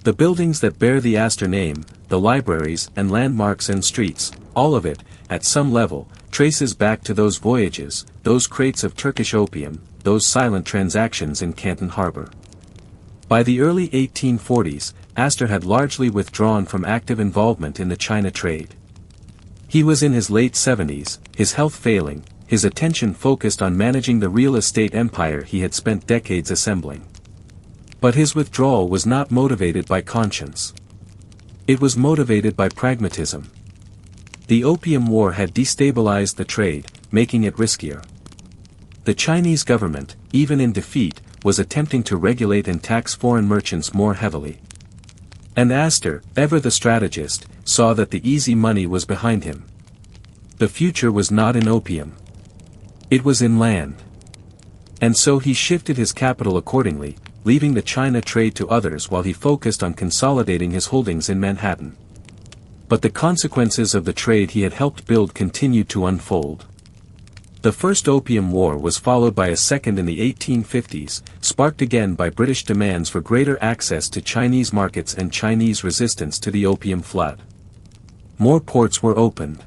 The buildings that bear the Astor name, the libraries and landmarks and streets, all of it, at some level, traces back to those voyages, those crates of Turkish opium, those silent transactions in Canton Harbor. By the early 1840s, Astor had largely withdrawn from active involvement in the China trade. He was in his late 70s, his health failing, his attention focused on managing the real estate empire he had spent decades assembling. But his withdrawal was not motivated by conscience. It was motivated by pragmatism. The Opium War had destabilized the trade, making it riskier. The Chinese government, even in defeat, was attempting to regulate and tax foreign merchants more heavily. And Astor, ever the strategist, saw that the easy money was behind him. The future was not in opium. It was in land. And so he shifted his capital accordingly, leaving the China trade to others while he focused on consolidating his holdings in Manhattan. But the consequences of the trade he had helped build continued to unfold. The First Opium War was followed by a second in the 1850s, sparked again by British demands for greater access to Chinese markets and Chinese resistance to the opium flood. More ports were opened.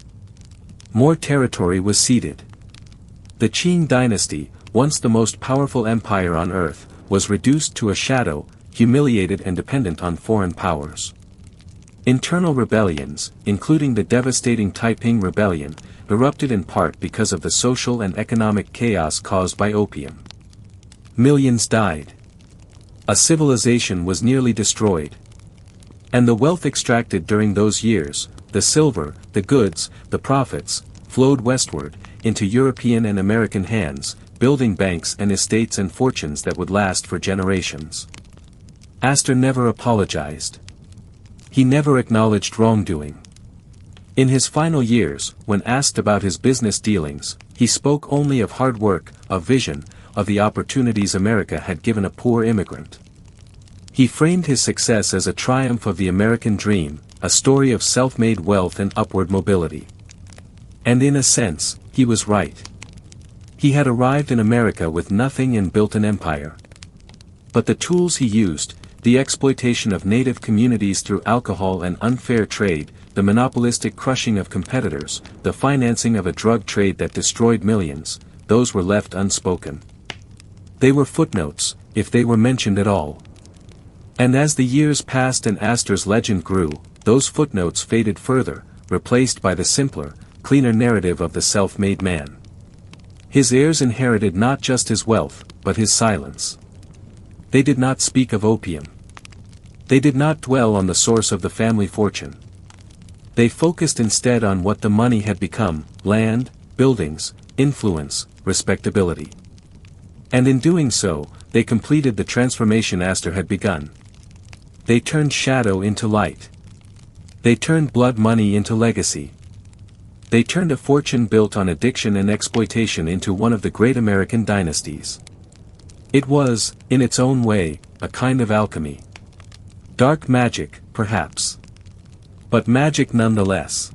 More territory was ceded. The Qing dynasty, once the most powerful empire on earth, was reduced to a shadow, humiliated and dependent on foreign powers. Internal rebellions, including the devastating Taiping Rebellion, erupted in part because of the social and economic chaos caused by opium. Millions died. A civilization was nearly destroyed. And the wealth extracted during those years, the silver, the goods, the profits, flowed westward, into European and American hands, building banks and estates and fortunes that would last for generations. Astor never apologized. He never acknowledged wrongdoing. In his final years, when asked about his business dealings, he spoke only of hard work, of vision, of the opportunities America had given a poor immigrant. He framed his success as a triumph of the American dream, a story of self-made wealth and upward mobility. And in a sense, he was right. He had arrived in America with nothing and built an empire. But the tools he used, the exploitation of native communities through alcohol and unfair trade, the monopolistic crushing of competitors, the financing of a drug trade that destroyed millions, those were left unspoken. They were footnotes, if they were mentioned at all. And as the years passed and Astor's legend grew, those footnotes faded further, replaced by the simpler, cleaner narrative of the self-made man. His heirs inherited not just his wealth, but his silence. They did not speak of opium. They did not dwell on the source of the family fortune. They focused instead on what the money had become: land, buildings, influence, respectability. And in doing so, they completed the transformation Astor had begun. They turned shadow into light. They turned blood money into legacy. They turned a fortune built on addiction and exploitation into one of the great American dynasties. It was, in its own way, a kind of alchemy. Dark magic, perhaps. But magic nonetheless.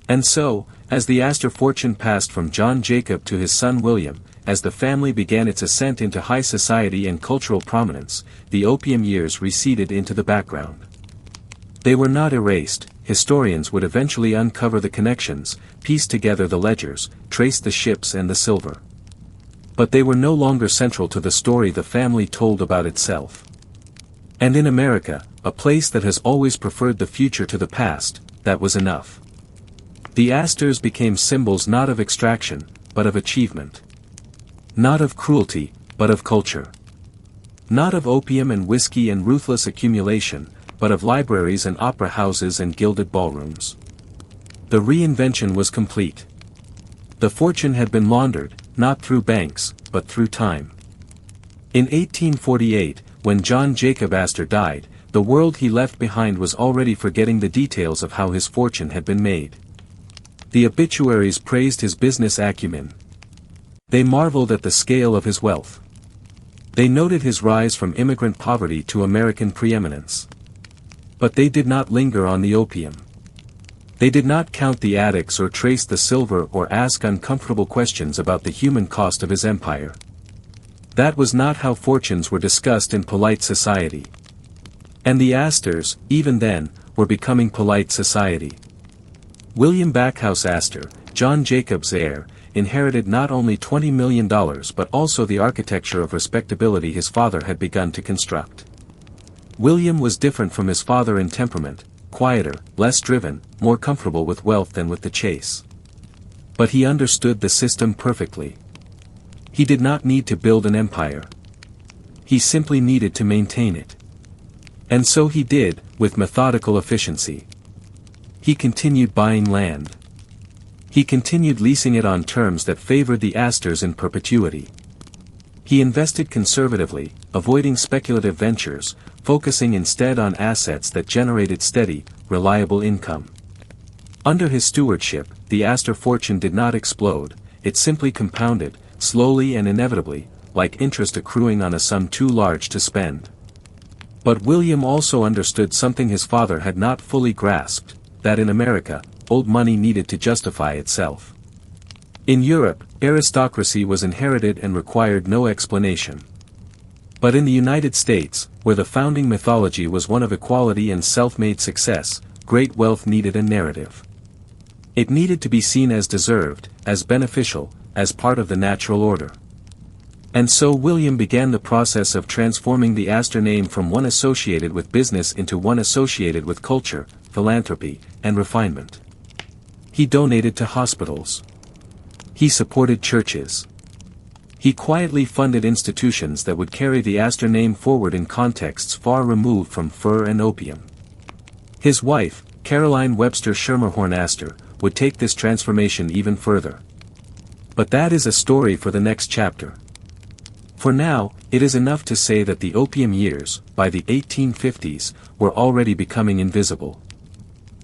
And so, as the Astor fortune passed from John Jacob to his son William, as the family began its ascent into high society and cultural prominence, the opium years receded into the background. They were not erased. Historians would eventually uncover the connections, piece together the ledgers, trace the ships and the silver. But they were no longer central to the story the family told about itself. And in America, a place that has always preferred the future to the past, that was enough. The Astors became symbols not of extraction, but of achievement. Not of cruelty, but of culture. Not of opium and whiskey and ruthless accumulation, but of libraries and opera houses and gilded ballrooms. The reinvention was complete. The fortune had been laundered, not through banks, but through time. In 1848, when John Jacob Astor died, the world he left behind was already forgetting the details of how his fortune had been made. The obituaries praised his business acumen. They marveled at the scale of his wealth. They noted his rise from immigrant poverty to American preeminence. But they did not linger on the opium. They did not count the addicts or trace the silver or ask uncomfortable questions about the human cost of his empire. That was not how fortunes were discussed in polite society. And the Astors, even then, were becoming polite society. William Backhouse Astor, John Jacob's heir, inherited not only $20 million but also the architecture of respectability his father had begun to construct. William was different from his father in temperament, quieter, less driven, more comfortable with wealth than with the chase. But he understood the system perfectly. He did not need to build an empire. He simply needed to maintain it. And so he did, with methodical efficiency. He continued buying land. He continued leasing it on terms that favored the Astors in perpetuity. He invested conservatively, avoiding speculative ventures, focusing instead on assets that generated steady, reliable income. Under his stewardship, the Astor fortune did not explode, it simply compounded, slowly and inevitably, like interest accruing on a sum too large to spend. But William also understood something his father had not fully grasped, that in America, old money needed to justify itself. In Europe, aristocracy was inherited and required no explanation. But in the United States, where the founding mythology was one of equality and self-made success, great wealth needed a narrative. It needed to be seen as deserved, as beneficial, as part of the natural order. And so William began the process of transforming the Astor name from one associated with business into one associated with culture, philanthropy, and refinement. He donated to hospitals. He supported churches. He quietly funded institutions that would carry the Astor name forward in contexts far removed from fur and opium. His wife, Caroline Webster Schermerhorn Astor, would take this transformation even further. But that is a story for the next chapter. For now, it is enough to say that the opium years, by the 1850s, were already becoming invisible.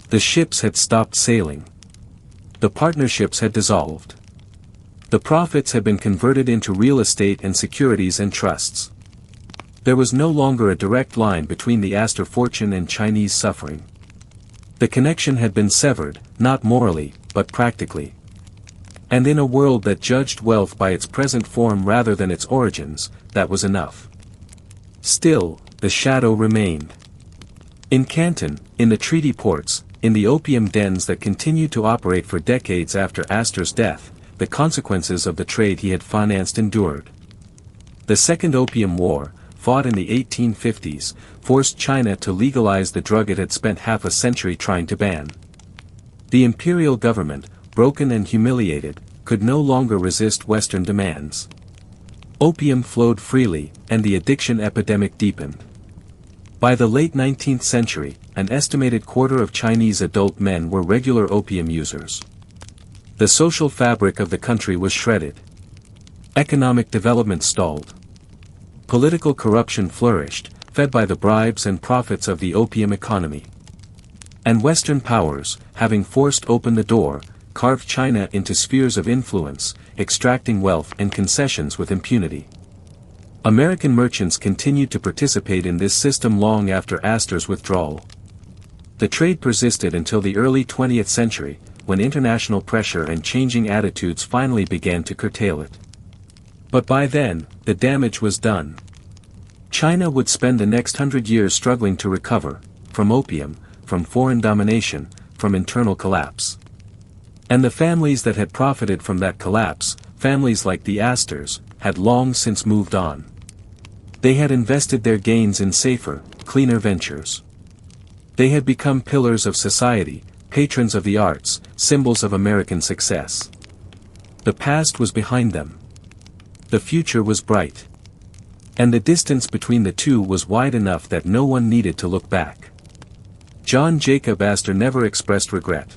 The ships had stopped sailing. The partnerships had dissolved. The profits had been converted into real estate and securities and trusts. There was no longer a direct line between the Astor fortune and Chinese suffering. The connection had been severed, not morally, but practically. And in a world that judged wealth by its present form rather than its origins, that was enough. Still, the shadow remained. In Canton, in the treaty ports, in the opium dens that continued to operate for decades after Astor's death, the consequences of the trade he had financed endured. The Second Opium War, fought in the 1850s, forced China to legalize the drug it had spent half a century trying to ban. The imperial government, broken and humiliated, could no longer resist Western demands. Opium flowed freely, and the addiction epidemic deepened. By the late 19th century, an estimated quarter of Chinese adult men were regular opium users. The social fabric of the country was shredded. Economic development stalled. Political corruption flourished, fed by the bribes and profits of the opium economy. And Western powers, having forced open the door, carved China into spheres of influence, extracting wealth and concessions with impunity. American merchants continued to participate in this system long after Astor's withdrawal. The trade persisted until the early 20th century, when international pressure and changing attitudes finally began to curtail it. But by then, the damage was done. China would spend the next 100 years struggling to recover, from opium, from foreign domination, from internal collapse. And the families that had profited from that collapse, families like the Astors, had long since moved on. They had invested their gains in safer, cleaner ventures. They had become pillars of society, patrons of the arts, symbols of American success. The past was behind them. The future was bright. And the distance between the two was wide enough that no one needed to look back. John Jacob Astor never expressed regret.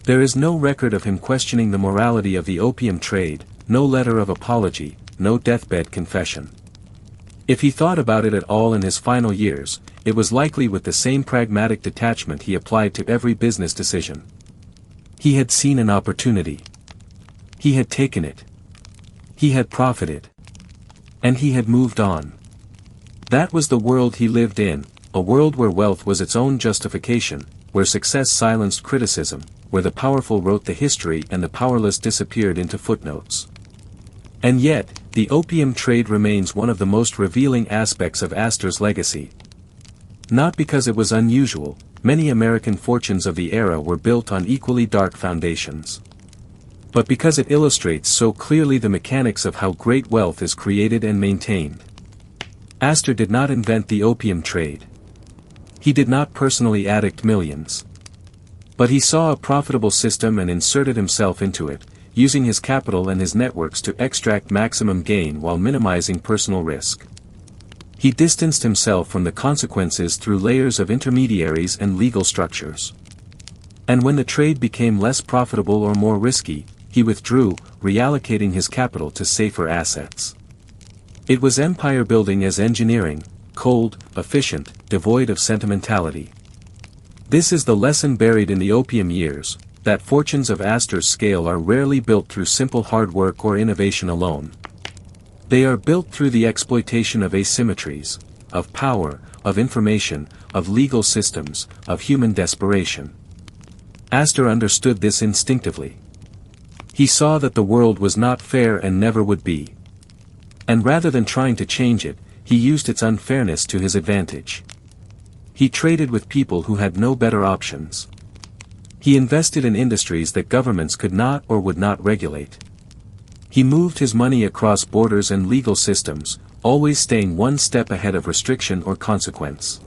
There is no record of him questioning the morality of the opium trade, no letter of apology, no deathbed confession. If he thought about it at all in his final years, it was likely with the same pragmatic detachment he applied to every business decision. He had seen an opportunity. He had taken it. He had profited. And he had moved on. That was the world he lived in, a world where wealth was its own justification, where success silenced criticism, where the powerful wrote the history and the powerless disappeared into footnotes. And yet, the opium trade remains one of the most revealing aspects of Astor's legacy. Not because it was unusual, many American fortunes of the era were built on equally dark foundations. But because it illustrates so clearly the mechanics of how great wealth is created and maintained. Astor did not invent the opium trade. He did not personally addict millions. But he saw a profitable system and inserted himself into it, using his capital and his networks to extract maximum gain while minimizing personal risk. He distanced himself from the consequences through layers of intermediaries and legal structures. And when the trade became less profitable or more risky, he withdrew, reallocating his capital to safer assets. It was empire building as engineering, cold, efficient, devoid of sentimentality. This is the lesson buried in the opium years, that fortunes of Astor's scale are rarely built through simple hard work or innovation alone. They are built through the exploitation of asymmetries, of power, of information, of legal systems, of human desperation. Astor understood this instinctively. He saw that the world was not fair and never would be. And rather than trying to change it, he used its unfairness to his advantage. He traded with people who had no better options. He invested in industries that governments could not or would not regulate. He moved his money across borders and legal systems, always staying one step ahead of restriction or consequence.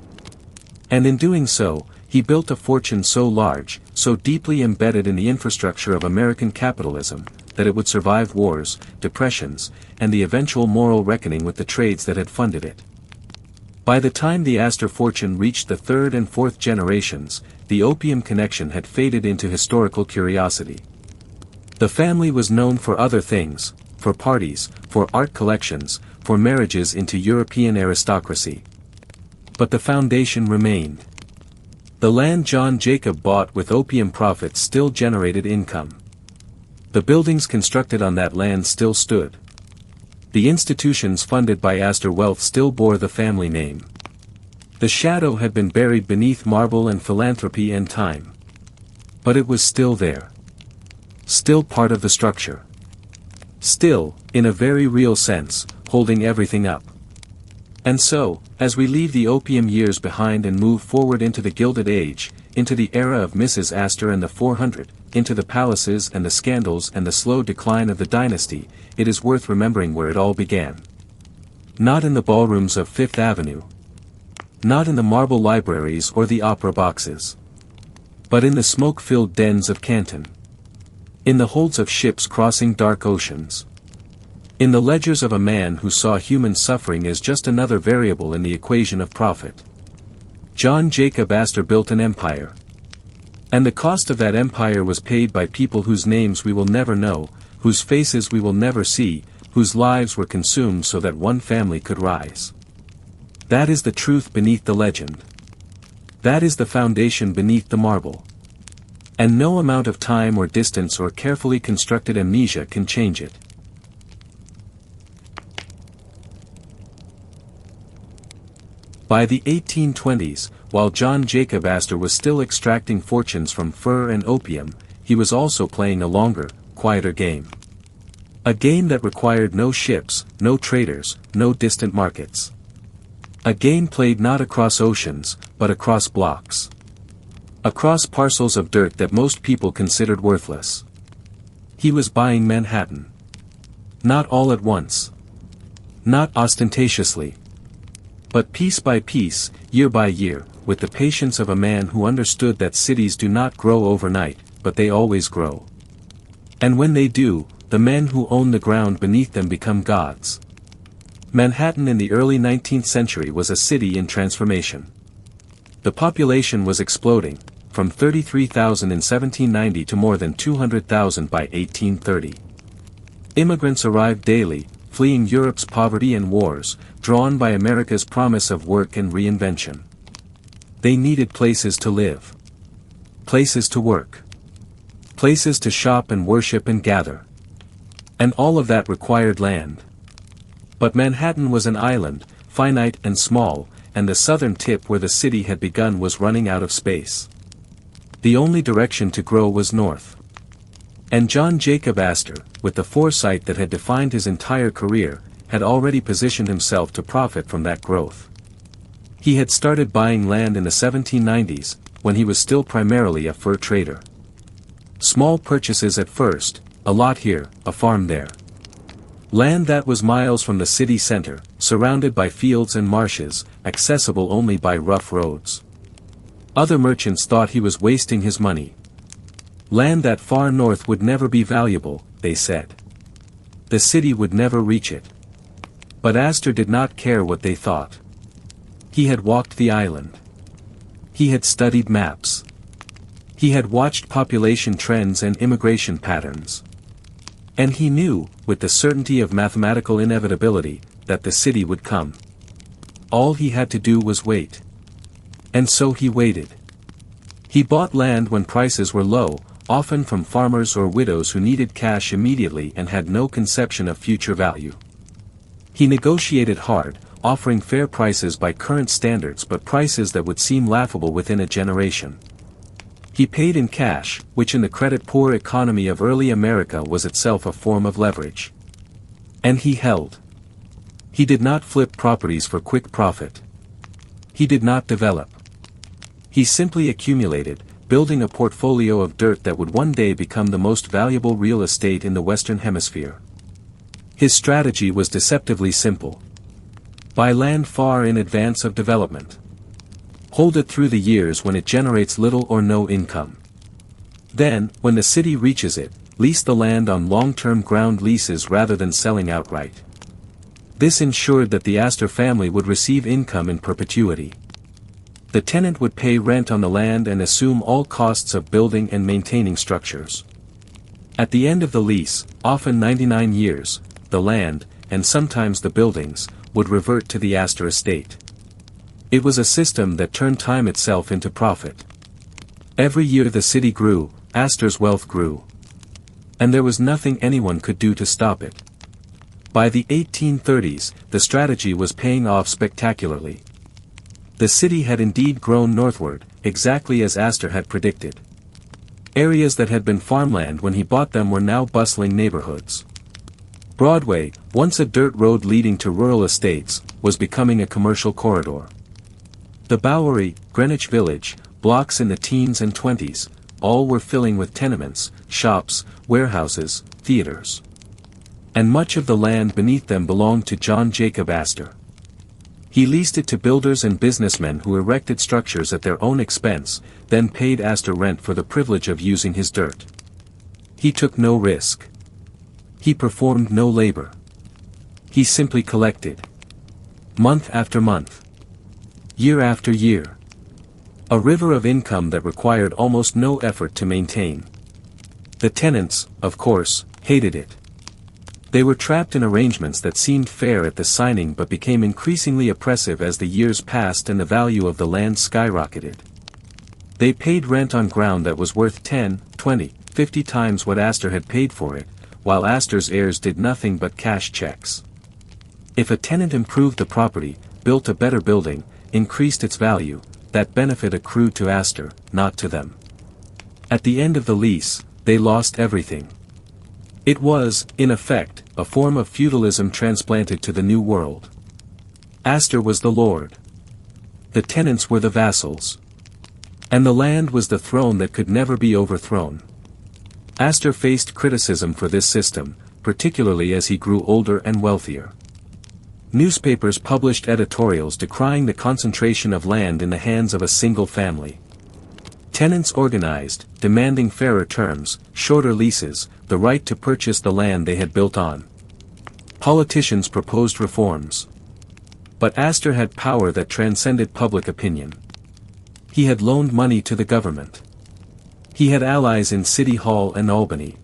And in doing so, he built a fortune so large, so deeply embedded in the infrastructure of American capitalism, that it would survive wars, depressions, and the eventual moral reckoning with the trades that had funded it. By the time the Astor fortune reached the third and fourth generations, the opium connection had faded into historical curiosity. The family was known for other things, for parties, for art collections, for marriages into European aristocracy. But the foundation remained. The land John Jacob bought with opium profits still generated income. The buildings constructed on that land still stood. The institutions funded by Astor wealth still bore the family name. The shadow had been buried beneath marble and philanthropy and time. But it was still there. Still part of the structure. Still, in a very real sense, holding everything up. And so, as we leave the opium years behind and move forward into the Gilded Age, into the era of Mrs. Astor and the 400, into the palaces and the scandals and the slow decline of the dynasty, it is worth remembering where it all began. Not in the ballrooms of Fifth Avenue. Not in the marble libraries or the opera boxes. But in the smoke-filled dens of Canton. In the holds of ships crossing dark oceans. In the ledgers of a man who saw human suffering as just another variable in the equation of profit. John Jacob Astor built an empire. And the cost of that empire was paid by people whose names we will never know, whose faces we will never see, whose lives were consumed so that one family could rise. That is the truth beneath the legend. That is the foundation beneath the marble. And no amount of time or distance or carefully constructed amnesia can change it. By the 1820s, while John Jacob Astor was still extracting fortunes from fur and opium, he was also playing a longer, quieter game. A game that required no ships, no traders, no distant markets. A game played not across oceans, but across blocks. Across parcels of dirt that most people considered worthless. He was buying Manhattan. Not all at once. Not ostentatiously. But piece by piece, year by year, with the patience of a man who understood that cities do not grow overnight, but they always grow. And when they do, the men who own the ground beneath them become gods. Manhattan in the early 19th century was a city in transformation. The population was exploding, from 33,000 in 1790 to more than 200,000 by 1830. Immigrants arrived daily, fleeing Europe's poverty and wars, drawn by America's promise of work and reinvention. They needed places to live. Places to work. Places to shop and worship and gather. And all of that required land. But Manhattan was an island, finite and small, and the southern tip where the city had begun was running out of space. The only direction to grow was north. And John Jacob Astor, with the foresight that had defined his entire career, had already positioned himself to profit from that growth. He had started buying land in the 1790s, when he was still primarily a fur trader. Small purchases at first, a lot here, a farm there. Land that was miles from the city center, surrounded by fields and marshes, accessible only by rough roads. Other merchants thought he was wasting his money. Land that far north would never be valuable, they said. The city would never reach it. But Astor did not care what they thought. He had walked the island. He had studied maps. He had watched population trends and immigration patterns. And he knew, with the certainty of mathematical inevitability, that the city would come. All he had to do was wait. And so he waited. He bought land when prices were low, often from farmers or widows who needed cash immediately and had no conception of future value. He negotiated hard, offering fair prices by current standards but prices that would seem laughable within a generation. He paid in cash, which in the credit-poor economy of early America was itself a form of leverage. And he held. He did not flip properties for quick profit. He did not develop. He simply accumulated, building a portfolio of dirt that would one day become the most valuable real estate in the Western Hemisphere. His strategy was deceptively simple. Buy land far in advance of development. Hold it through the years when it generates little or no income. Then, when the city reaches it, leased the land on long-term ground leases rather than selling outright. This ensured that the Astor family would receive income in perpetuity. The tenant would pay rent on the land and assume all costs of building and maintaining structures. At the end of the lease, often 99 years, the land, and sometimes the buildings, would revert to the Astor estate. It was a system that turned time itself into profit. Every year the city grew, Astor's wealth grew. And there was nothing anyone could do to stop it. By the 1830s, the strategy was paying off spectacularly. The city had indeed grown northward, exactly as Astor had predicted. Areas that had been farmland when he bought them were now bustling neighborhoods. Broadway, once a dirt road leading to rural estates, was becoming a commercial corridor. The Bowery, Greenwich Village, blocks in the teens and 20s, all were filling with tenements, shops, warehouses, theaters. And much of the land beneath them belonged to John Jacob Astor. He leased it to builders and businessmen who erected structures at their own expense, then paid Astor rent for the privilege of using his dirt. He took no risk. He performed no labor. He simply collected. Month after month. Year after year. A river of income that required almost no effort to maintain. The tenants, of course, hated it. They were trapped in arrangements that seemed fair at the signing but became increasingly oppressive as the years passed and the value of the land skyrocketed. They paid rent on ground that was worth 10, 20, 50 times what Astor had paid for it, while Astor's heirs did nothing but cash checks. If a tenant improved the property, built a better building, increased its value, that benefit accrued to Astor, not to them. At the end of the lease, they lost everything. It was, in effect, a form of feudalism transplanted to the New World. Astor was the lord. The tenants were the vassals. And the land was the throne that could never be overthrown. Astor faced criticism for this system, particularly as he grew older and wealthier. Newspapers published editorials decrying the concentration of land in the hands of a single family. Tenants organized, demanding fairer terms, shorter leases, the right to purchase the land they had built on. Politicians proposed reforms. But Astor had power that transcended public opinion. He had loaned money to the government. He had allies in City Hall and Albany.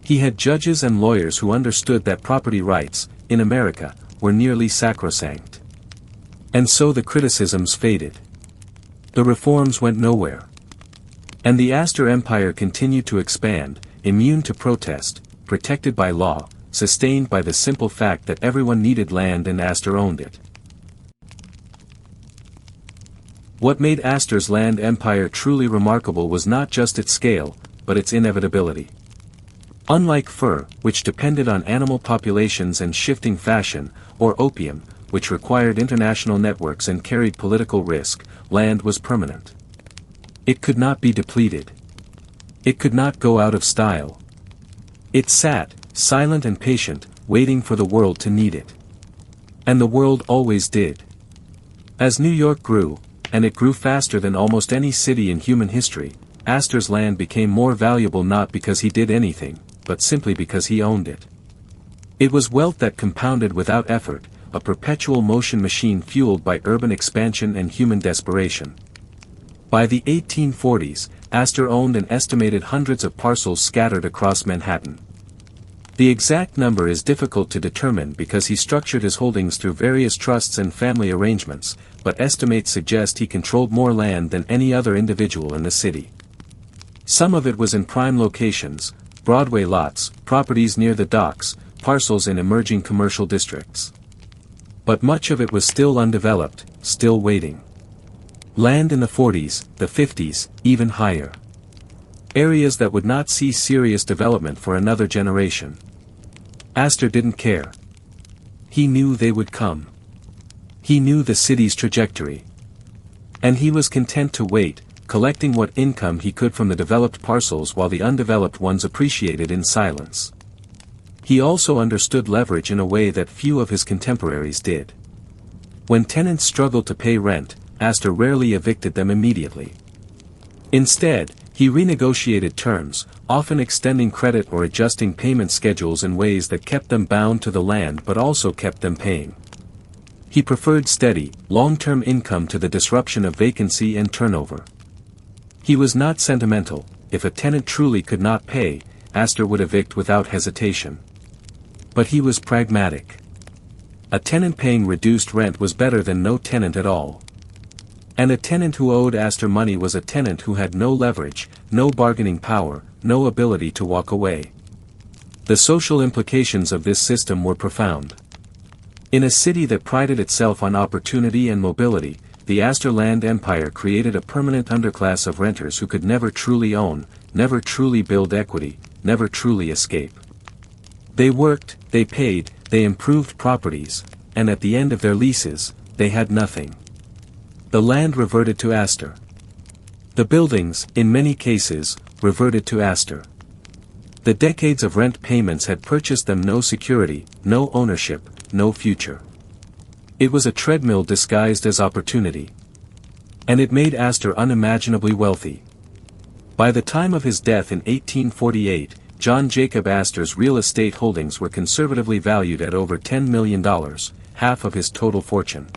He had judges and lawyers who understood that property rights, in America, were nearly sacrosanct. And so the criticisms faded. The reforms went nowhere. And the Astor empire continued to expand, immune to protest, protected by law, sustained by the simple fact that everyone needed land and Astor owned it. What made Astor's land empire truly remarkable was not just its scale, but its inevitability. Unlike fur, which depended on animal populations and shifting fashion, or opium, which required international networks and carried political risk, land was permanent. It could not be depleted. It could not go out of style. It sat, silent and patient, waiting for the world to need it. And the world always did. As New York grew, and it grew faster than almost any city in human history, Astor's land became more valuable not because he did anything, but simply because he owned it. It was wealth that compounded without effort, a perpetual motion machine fueled by urban expansion and human desperation. By the 1840s, Astor owned an estimated hundreds of parcels scattered across Manhattan. The exact number is difficult to determine because he structured his holdings through various trusts and family arrangements, but estimates suggest he controlled more land than any other individual in the city. Some of it was in prime locations, Broadway lots, properties near the docks, parcels in emerging commercial districts. But much of it was still undeveloped, still waiting. Land in the 40s, the 50s, even higher. Areas that would not see serious development for another generation. Astor didn't care. He knew they would come. He knew the city's trajectory. And he was content to wait, collecting what income he could from the developed parcels while the undeveloped ones appreciated in silence. He also understood leverage in a way that few of his contemporaries did. When tenants struggled to pay rent, Astor rarely evicted them immediately. Instead, he renegotiated terms, often extending credit or adjusting payment schedules in ways that kept them bound to the land but also kept them paying. He preferred steady, long-term income to the disruption of vacancy and turnover. He was not sentimental. If a tenant truly could not pay, Astor would evict without hesitation. But he was pragmatic. A tenant paying reduced rent was better than no tenant at all. And a tenant who owed Astor money was a tenant who had no leverage, no bargaining power, no ability to walk away. The social implications of this system were profound. In a city that prided itself on opportunity and mobility, the Astor land empire created a permanent underclass of renters who could never truly own, never truly build equity, never truly escape. They worked, they paid, they improved properties, and at the end of their leases, they had nothing. The land reverted to Astor. The buildings, in many cases, reverted to Astor. The decades of rent payments had purchased them no security, no ownership, no future. It was a treadmill disguised as opportunity. And it made Astor unimaginably wealthy. By the time of his death in 1848, John Jacob Astor's real estate holdings were conservatively valued at over $10 million, half of his total fortune.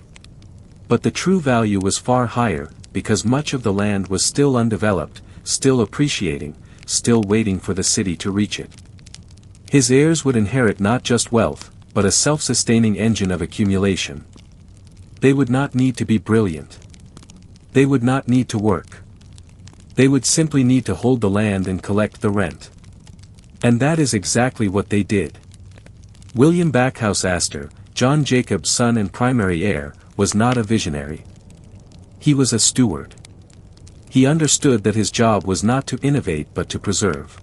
But the true value was far higher, because much of the land was still undeveloped, still appreciating, still waiting for the city to reach it. His heirs would inherit not just wealth, but a self-sustaining engine of accumulation. They would not need to be brilliant. They would not need to work. They would simply need to hold the land and collect the rent. And that is exactly what they did. William Backhouse Astor, John Jacob's son and primary heir, was not a visionary. He was a steward. He understood that his job was not to innovate but to preserve.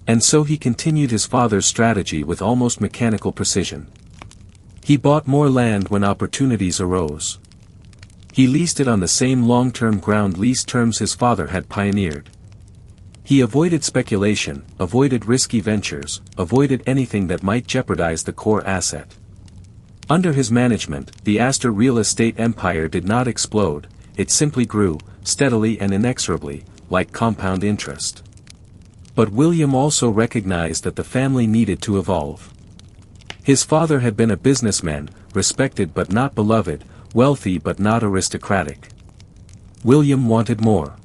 And so he continued his father's strategy with almost mechanical precision. He bought more land when opportunities arose. He leased it on the same long-term ground lease terms his father had pioneered. He avoided speculation, avoided risky ventures, avoided anything that might jeopardize the core asset. Under his management, the Astor real estate empire did not explode, it simply grew, steadily and inexorably, like compound interest. But William also recognized that the family needed to evolve. His father had been a businessman, respected but not beloved, wealthy but not aristocratic. William wanted more.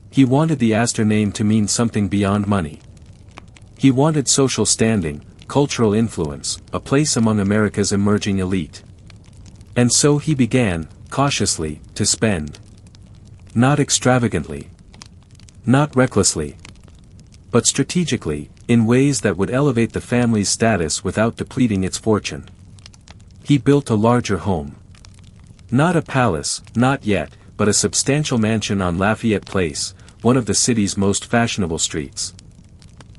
He wanted the Astor name to mean something beyond money. He wanted social standing, cultural influence, a place among America's emerging elite. And so he began, cautiously, to spend. Not extravagantly. Not recklessly. But strategically, in ways that would elevate the family's status without depleting its fortune. He built a larger home. Not a palace, not yet, but a substantial mansion on Lafayette Place, one of the city's most fashionable streets.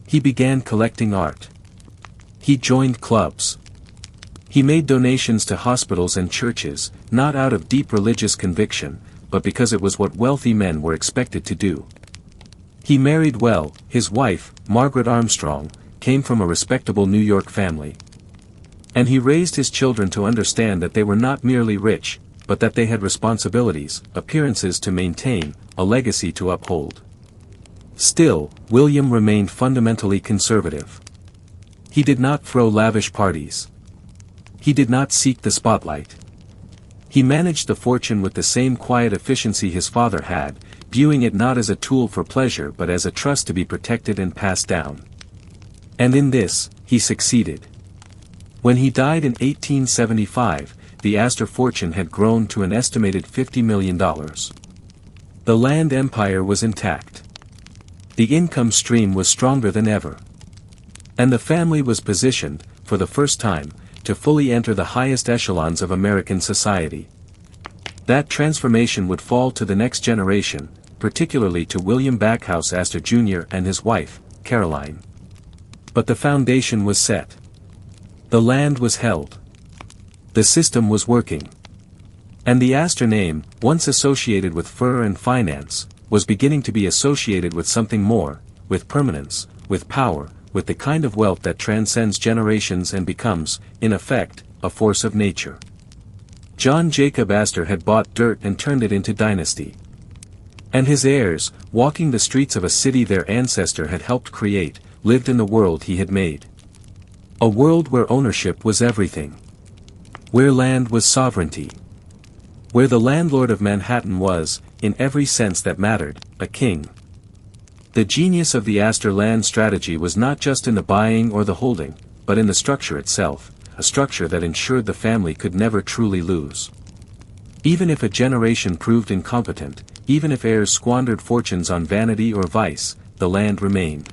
He began collecting art. He joined clubs. He made donations to hospitals and churches, not out of deep religious conviction, but because it was what wealthy men were expected to do. He married well. His wife, Margaret Armstrong, came from a respectable New York family. And he raised his children to understand that they were not merely rich, but that they had responsibilities, appearances to maintain, a legacy to uphold. Still, William remained fundamentally conservative. He did not throw lavish parties. He did not seek the spotlight. He managed the fortune with the same quiet efficiency his father had, viewing it not as a tool for pleasure but as a trust to be protected and passed down. And in this, he succeeded. When he died in 1875, the Astor fortune had grown to an estimated $50 million. The land empire was intact. The income stream was stronger than ever. And the family was positioned, for the first time, to fully enter the highest echelons of American society. That transformation would fall to the next generation, particularly to William Backhouse Astor Jr. and his wife, Caroline. But the foundation was set. The land was held. The system was working. And the Astor name, once associated with fur and finance, was beginning to be associated with something more, with permanence, with power, with the kind of wealth that transcends generations and becomes, in effect, a force of nature. John Jacob Astor had bought dirt and turned it into Dynasty. And his heirs, walking the streets of a city their ancestor had helped create, lived in the world he had made. A world where ownership was everything. Where land was sovereignty. Where the landlord of Manhattan was, in every sense that mattered, a king. The genius of the Astor land strategy was not just in the buying or the holding, but in the structure itself, a structure that ensured the family could never truly lose. Even if a generation proved incompetent, even if heirs squandered fortunes on vanity or vice, the land remained.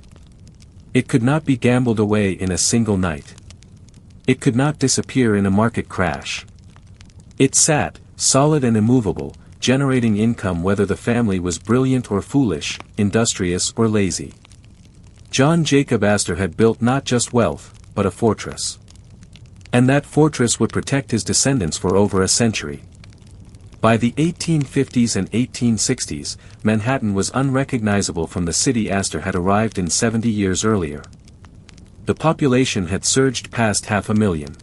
It could not be gambled away in a single night. It could not disappear in a market crash. It sat, solid and immovable, generating income whether the family was brilliant or foolish, industrious or lazy. John Jacob Astor had built not just wealth, but a fortress. And that fortress would protect his descendants for over a century. By the 1850s and 1860s, Manhattan was unrecognizable from the city Astor had arrived in 70 years earlier. The population had surged past 500,000.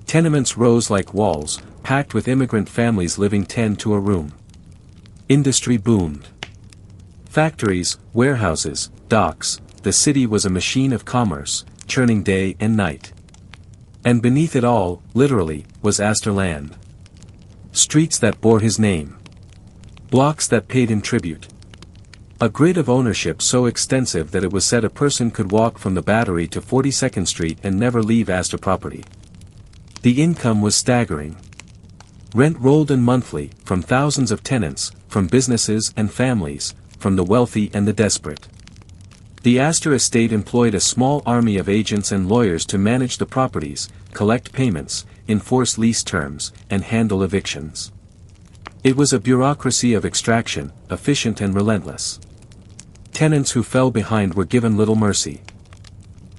Tenements rose like walls, packed with immigrant families living 10 to a room. Industry boomed. Factories, warehouses, docks, the city was a machine of commerce, churning day and night. And beneath it all, literally, was Astor land. Streets that bore his name. Blocks that paid him tribute. A grid of ownership so extensive that it was said a person could walk from the Battery to 42nd Street and never leave Astor property. The income was staggering. Rent rolled in monthly, from thousands of tenants, from businesses and families, from the wealthy and the desperate. The Astor estate employed a small army of agents and lawyers to manage the properties, collect payments, enforce lease terms, and handle evictions. It was a bureaucracy of extraction, efficient and relentless. Tenants who fell behind were given little mercy.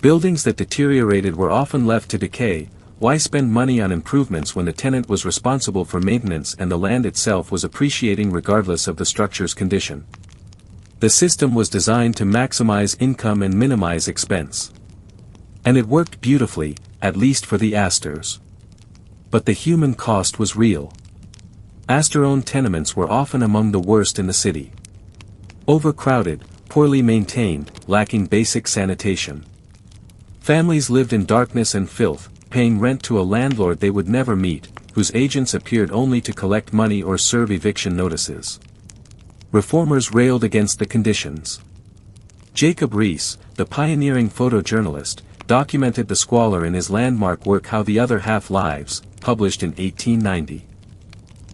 Buildings that deteriorated were often left to decay. Why spend money on improvements when the tenant was responsible for maintenance and the land itself was appreciating regardless of the structure's condition? The system was designed to maximize income and minimize expense. And it worked beautifully, at least for the Astors. But the human cost was real. Astor-owned tenements were often among the worst in the city. Overcrowded, poorly maintained, lacking basic sanitation. Families lived in darkness and filth, paying rent to a landlord they would never meet, whose agents appeared only to collect money or serve eviction notices. Reformers railed against the conditions. Jacob Riis, the pioneering photojournalist, documented the squalor in his landmark work How the Other Half Lives, published in 1890.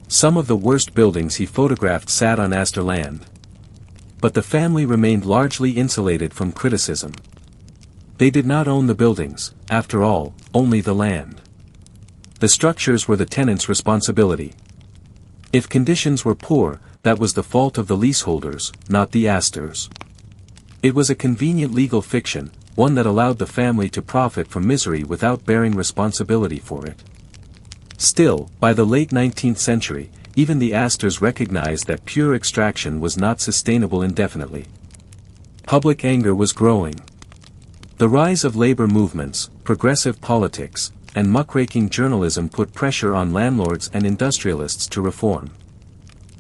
Some of the worst buildings he photographed sat on Astor land. But the family remained largely insulated from criticism. They did not own the buildings, after all, only the land. The structures were the tenants' responsibility. If conditions were poor, that was the fault of the leaseholders, not the Astors. It was a convenient legal fiction, one that allowed the family to profit from misery without bearing responsibility for it. Still, by the late 19th century, even the Astors recognized that pure extraction was not sustainable indefinitely. Public anger was growing. The rise of labor movements, progressive politics, and muckraking journalism put pressure on landlords and industrialists to reform.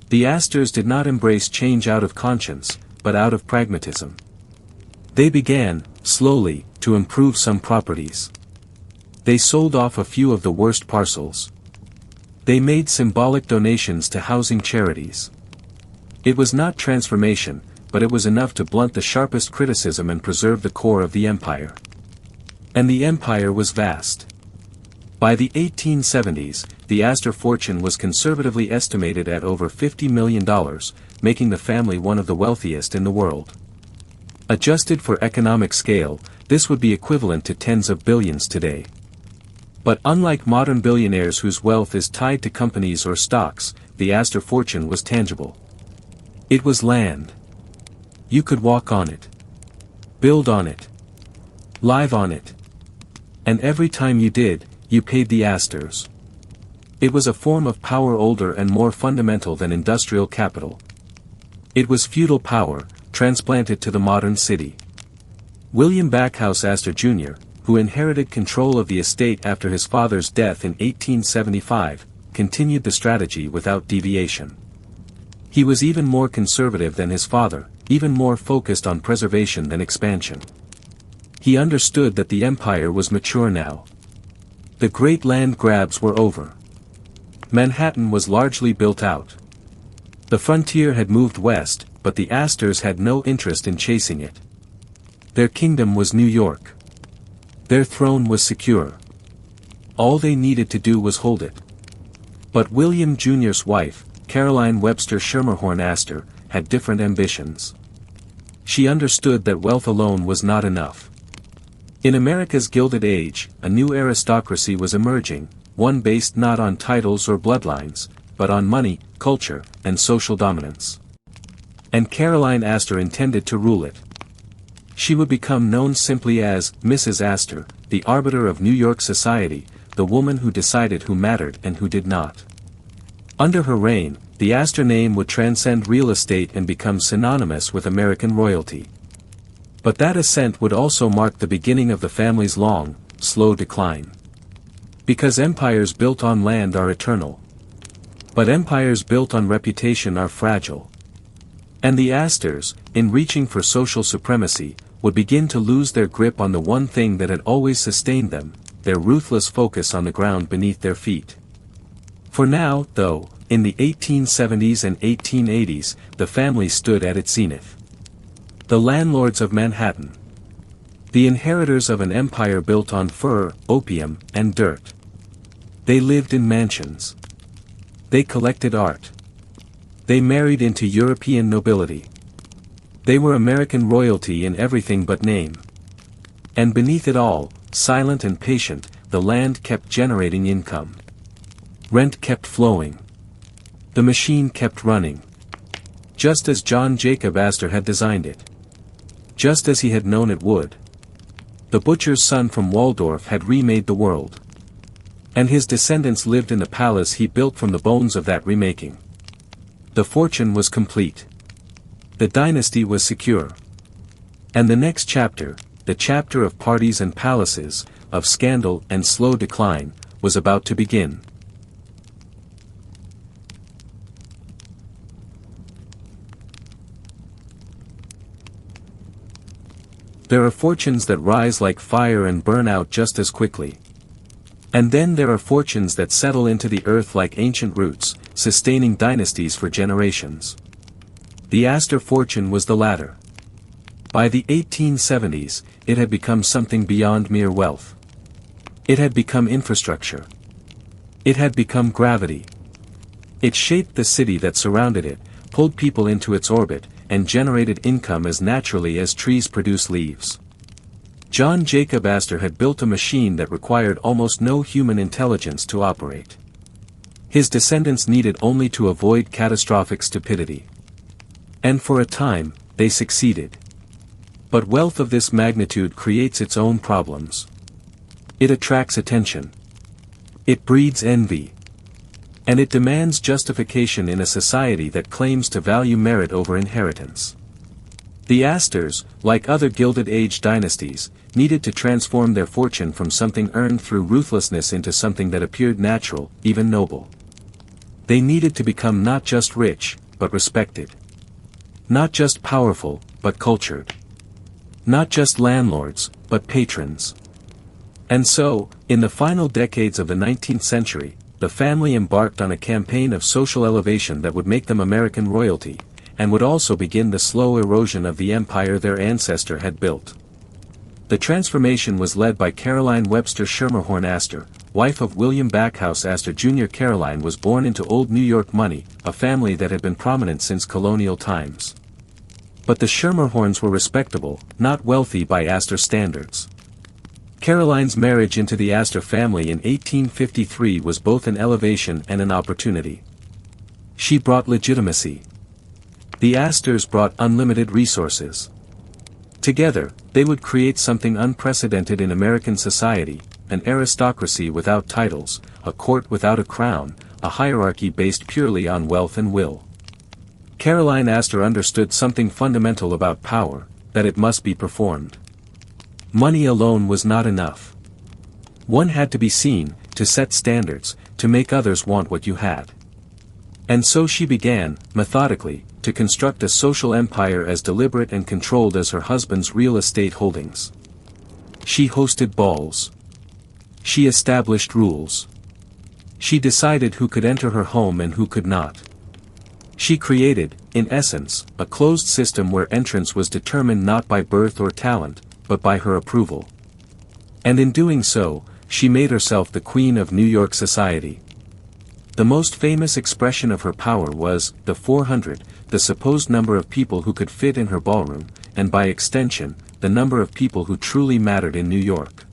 The Astors did not embrace change out of conscience, but out of pragmatism. They began, slowly, to improve some properties. They sold off a few of the worst parcels. They made symbolic donations to housing charities. It was not transformation, but it was enough to blunt the sharpest criticism and preserve the core of the empire. And the empire was vast. By the 1870s, the Astor fortune was conservatively estimated at over $50 million, making the family one of the wealthiest in the world. Adjusted for economic scale, this would be equivalent to tens of billions today. But unlike modern billionaires whose wealth is tied to companies or stocks, the Astor fortune was tangible. It was land. You could walk on it. Build on it. Live on it. And every time you did, you paid the Astors. It was a form of power older and more fundamental than industrial capital. It was feudal power, transplanted to the modern city. William Backhouse Astor Jr., who inherited control of the estate after his father's death in 1875, continued the strategy without deviation. He was even more conservative than his father, even more focused on preservation than expansion. He understood that the empire was mature now. The great land grabs were over. Manhattan was largely built out. The frontier had moved west, but the Astors had no interest in chasing it. Their kingdom was New York. Their throne was secure. All they needed to do was hold it. But William Jr.'s wife, Caroline Webster Schermerhorn Astor, had different ambitions. She understood that wealth alone was not enough. In America's Gilded Age, a new aristocracy was emerging, one based not on titles or bloodlines, but on money, culture, and social dominance. And Caroline Astor intended to rule it. She would become known simply as Mrs. Astor, the arbiter of New York society, the woman who decided who mattered and who did not. Under her reign, the Astor name would transcend real estate and become synonymous with American royalty. But that ascent would also mark the beginning of the family's long, slow decline. Because empires built on land are eternal. But empires built on reputation are fragile. And the Astors, in reaching for social supremacy, would begin to lose their grip on the one thing that had always sustained them, their ruthless focus on the ground beneath their feet. For now, though, in the 1870s and 1880s, the family stood at its zenith. The landlords of Manhattan. The inheritors of an empire built on fur, opium, and dirt. They lived in mansions. They collected art. They married into European nobility. They were American royalty in everything but name. And beneath it all, silent and patient, the land kept generating income. Rent kept flowing. The machine kept running. Just as John Jacob Astor had designed it. Just as he had known it would. The butcher's son from Waldorf had remade the world. And his descendants lived in the palace he built from the bones of that remaking. The fortune was complete. The dynasty was secure. And the next chapter, the chapter of parties and palaces, of scandal and slow decline, was about to begin. There are fortunes that rise like fire and burn out just as quickly. And then there are fortunes that settle into the earth like ancient roots, sustaining dynasties for generations. The Astor fortune was the latter. By the 1870s, it had become something beyond mere wealth. It had become infrastructure. It had become gravity. It shaped the city that surrounded it, pulled people into its orbit, and generated income as naturally as trees produce leaves. John Jacob Astor had built a machine that required almost no human intelligence to operate. His descendants needed only to avoid catastrophic stupidity. And for a time, they succeeded. But wealth of this magnitude creates its own problems. It attracts attention. It breeds envy. And it demands justification in a society that claims to value merit over inheritance. The Astors, like other Gilded Age dynasties, needed to transform their fortune from something earned through ruthlessness into something that appeared natural, even noble. They needed to become not just rich, but respected. Not just powerful, but cultured. Not just landlords, but patrons. And so, in the final decades of the 19th century, the family embarked on a campaign of social elevation that would make them American royalty, and would also begin the slow erosion of the empire their ancestor had built. The transformation was led by Caroline Webster Schermerhorn Astor, wife of William Backhouse Astor Jr. Caroline was born into old New York money, a family that had been prominent since colonial times. But the Schermerhorns were respectable, not wealthy by Astor standards. Caroline's marriage into the Astor family in 1853 was both an elevation and an opportunity. She brought legitimacy. The Astors brought unlimited resources. Together, they would create something unprecedented in American society, an aristocracy without titles, a court without a crown, a hierarchy based purely on wealth and will. Caroline Astor understood something fundamental about power, that it must be performed. Money alone was not enough. One had to be seen, to set standards, to make others want what you had. And so she began, methodically, to construct a social empire as deliberate and controlled as her husband's real estate holdings. She hosted balls. She established rules. She decided who could enter her home and who could not. She created, in essence, a closed system where entrance was determined not by birth or talent, but by her approval. And in doing so, she made herself the queen of New York society. The most famous expression of her power was, the 400, the supposed number of people who could fit in her ballroom, and by extension, the number of people who truly mattered in New York.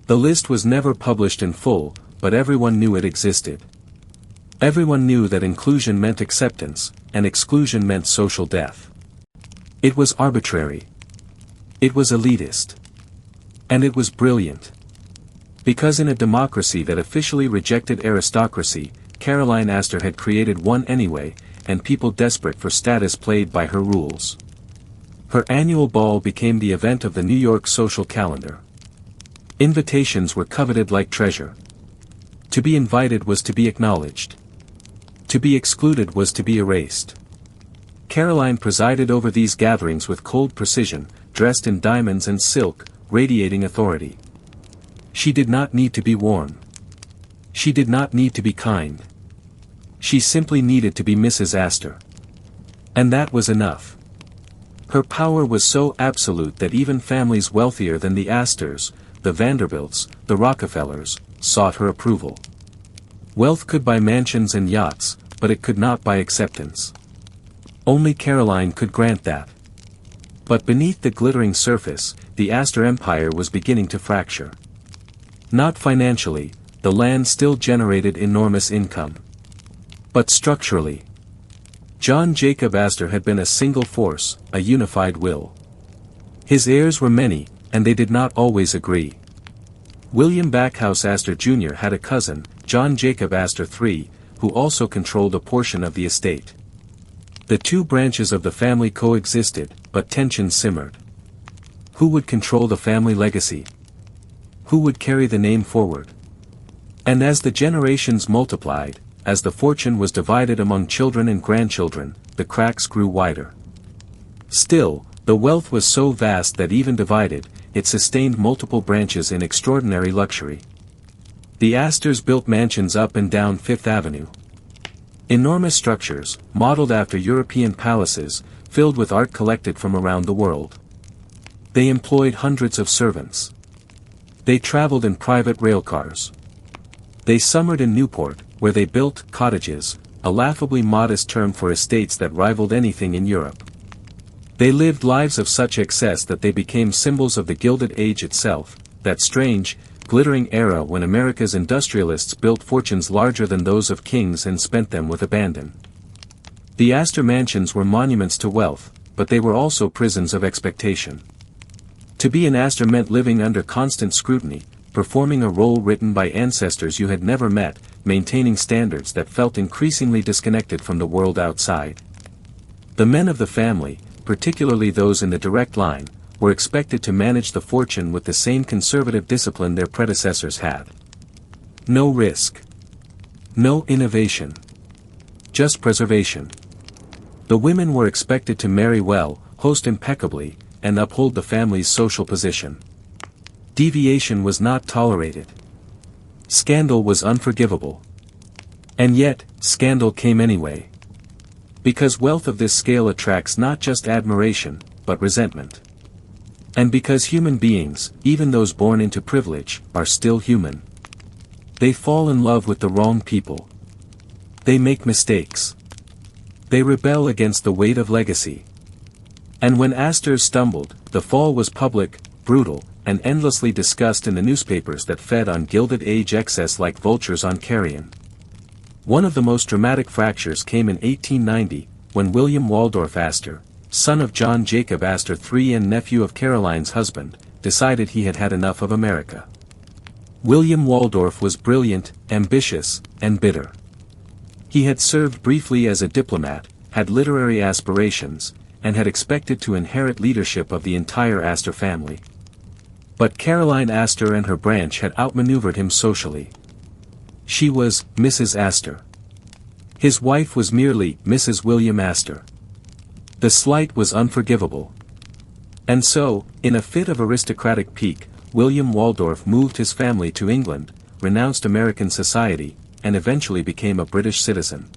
The list was never published in full, but everyone knew it existed. Everyone knew that inclusion meant acceptance, and exclusion meant social death. It was arbitrary. It was elitist. And it was brilliant. Because in a democracy that officially rejected aristocracy, Caroline Astor had created one anyway, and people desperate for status played by her rules. Her annual ball became the event of the New York social calendar. Invitations were coveted like treasure. To be invited was to be acknowledged. To be excluded was to be erased. Caroline presided over these gatherings with cold precision, dressed in diamonds and silk, radiating authority. She did not need to be warm. She did not need to be kind. She simply needed to be Mrs. Astor. And that was enough. Her power was so absolute that even families wealthier than the Astors, the Vanderbilts, the Rockefellers, sought her approval. Wealth could buy mansions and yachts, but it could not buy acceptance. Only Caroline could grant that. But beneath the glittering surface, the Astor empire was beginning to fracture. Not financially, the land still generated enormous income. But structurally. John Jacob Astor had been a single force, a unified will. His heirs were many, and they did not always agree. William Backhouse Astor Jr. had a cousin, John Jacob Astor III, who also controlled a portion of the estate. The two branches of the family coexisted, but tension simmered. Who would control the family legacy? Who would carry the name forward? And as the generations multiplied, as the fortune was divided among children and grandchildren, the cracks grew wider. Still, the wealth was so vast that even divided, it sustained multiple branches in extraordinary luxury. The Astors built mansions up and down Fifth Avenue. Enormous structures, modeled after European palaces, filled with art collected from around the world. They employed hundreds of servants. They traveled in private railcars. They summered in Newport, where they built cottages, a laughably modest term for estates that rivaled anything in Europe. They lived lives of such excess that they became symbols of the Gilded Age itself, that strange, glittering era when America's industrialists built fortunes larger than those of kings and spent them with abandon. The Astor mansions were monuments to wealth, but they were also prisons of expectation. To be an Astor meant living under constant scrutiny, performing a role written by ancestors you had never met, maintaining standards that felt increasingly disconnected from the world outside. The men of the family, particularly those in the direct line, were expected to manage the fortune with the same conservative discipline their predecessors had. No risk. No innovation. Just preservation. The women were expected to marry well, host impeccably, and uphold the family's social position. Deviation was not tolerated. Scandal was unforgivable. And yet, scandal came anyway. Because wealth of this scale attracts not just admiration, but resentment. And because human beings, even those born into privilege, are still human. They fall in love with the wrong people. They make mistakes. They rebel against the weight of legacy. And when Astors stumbled, the fall was public, brutal, and endlessly discussed in the newspapers that fed on Gilded Age excess like vultures on carrion. One of the most dramatic fractures came in 1890, when William Waldorf Astor, son of John Jacob Astor III and nephew of Caroline's husband, decided he had had enough of America. William Waldorf was brilliant, ambitious, and bitter. He had served briefly as a diplomat, had literary aspirations, and had expected to inherit leadership of the entire Astor family. But Caroline Astor and her branch had outmaneuvered him socially. She was Mrs. Astor. His wife was merely Mrs. William Astor. The slight was unforgivable. And so, in a fit of aristocratic pique, William Waldorf moved his family to England, renounced American society, and eventually became a British citizen.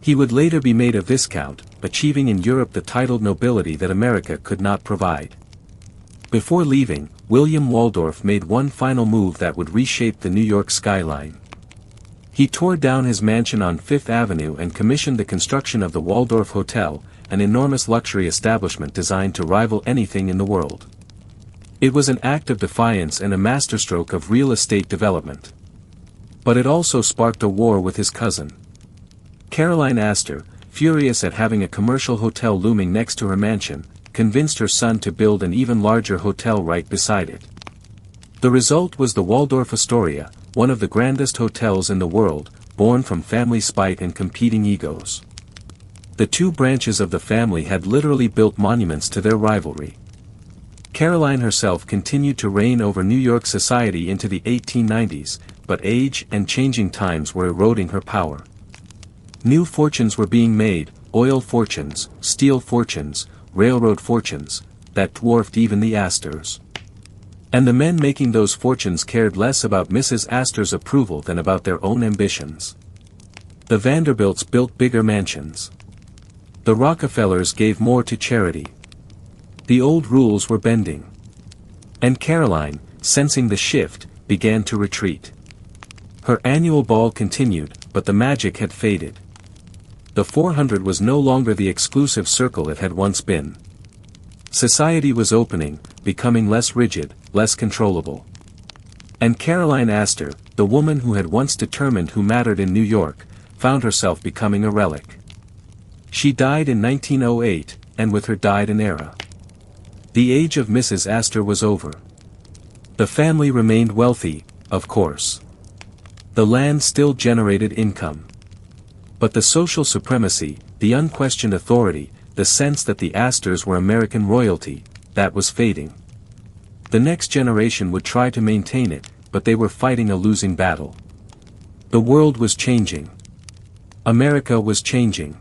He would later be made a viscount, achieving in Europe the titled nobility that America could not provide. Before leaving, William Waldorf made one final move that would reshape the New York skyline. He tore down his mansion on Fifth Avenue and commissioned the construction of the Waldorf Hotel, an enormous luxury establishment designed to rival anything in the world. It was an act of defiance and a masterstroke of real estate development. But it also sparked a war with his cousin. Caroline Astor, furious at having a commercial hotel looming next to her mansion, convinced her son to build an even larger hotel right beside it. The result was the Waldorf Astoria, one of the grandest hotels in the world, born from family spite and competing egos. The two branches of the family had literally built monuments to their rivalry. Caroline herself continued to reign over New York society into the 1890s, but age and changing times were eroding her power. New fortunes were being made, oil fortunes, steel fortunes, railroad fortunes, that dwarfed even the Astors. And the men making those fortunes cared less about Mrs. Astor's approval than about their own ambitions. The Vanderbilts built bigger mansions. The Rockefellers gave more to charity. The old rules were bending. And Caroline, sensing the shift, began to retreat. Her annual ball continued, but the magic had faded. The 400 was no longer the exclusive circle it had once been. Society was opening, becoming less rigid, less controllable. And Caroline Astor, the woman who had once determined who mattered in New York, found herself becoming a relic. She died in 1908, and with her died an era. The age of Mrs. Astor was over. The family remained wealthy, of course. The land still generated income. But the social supremacy, the unquestioned authority, the sense that the Astors were American royalty, that was fading. The next generation would try to maintain it, but they were fighting a losing battle. The world was changing. America was changing.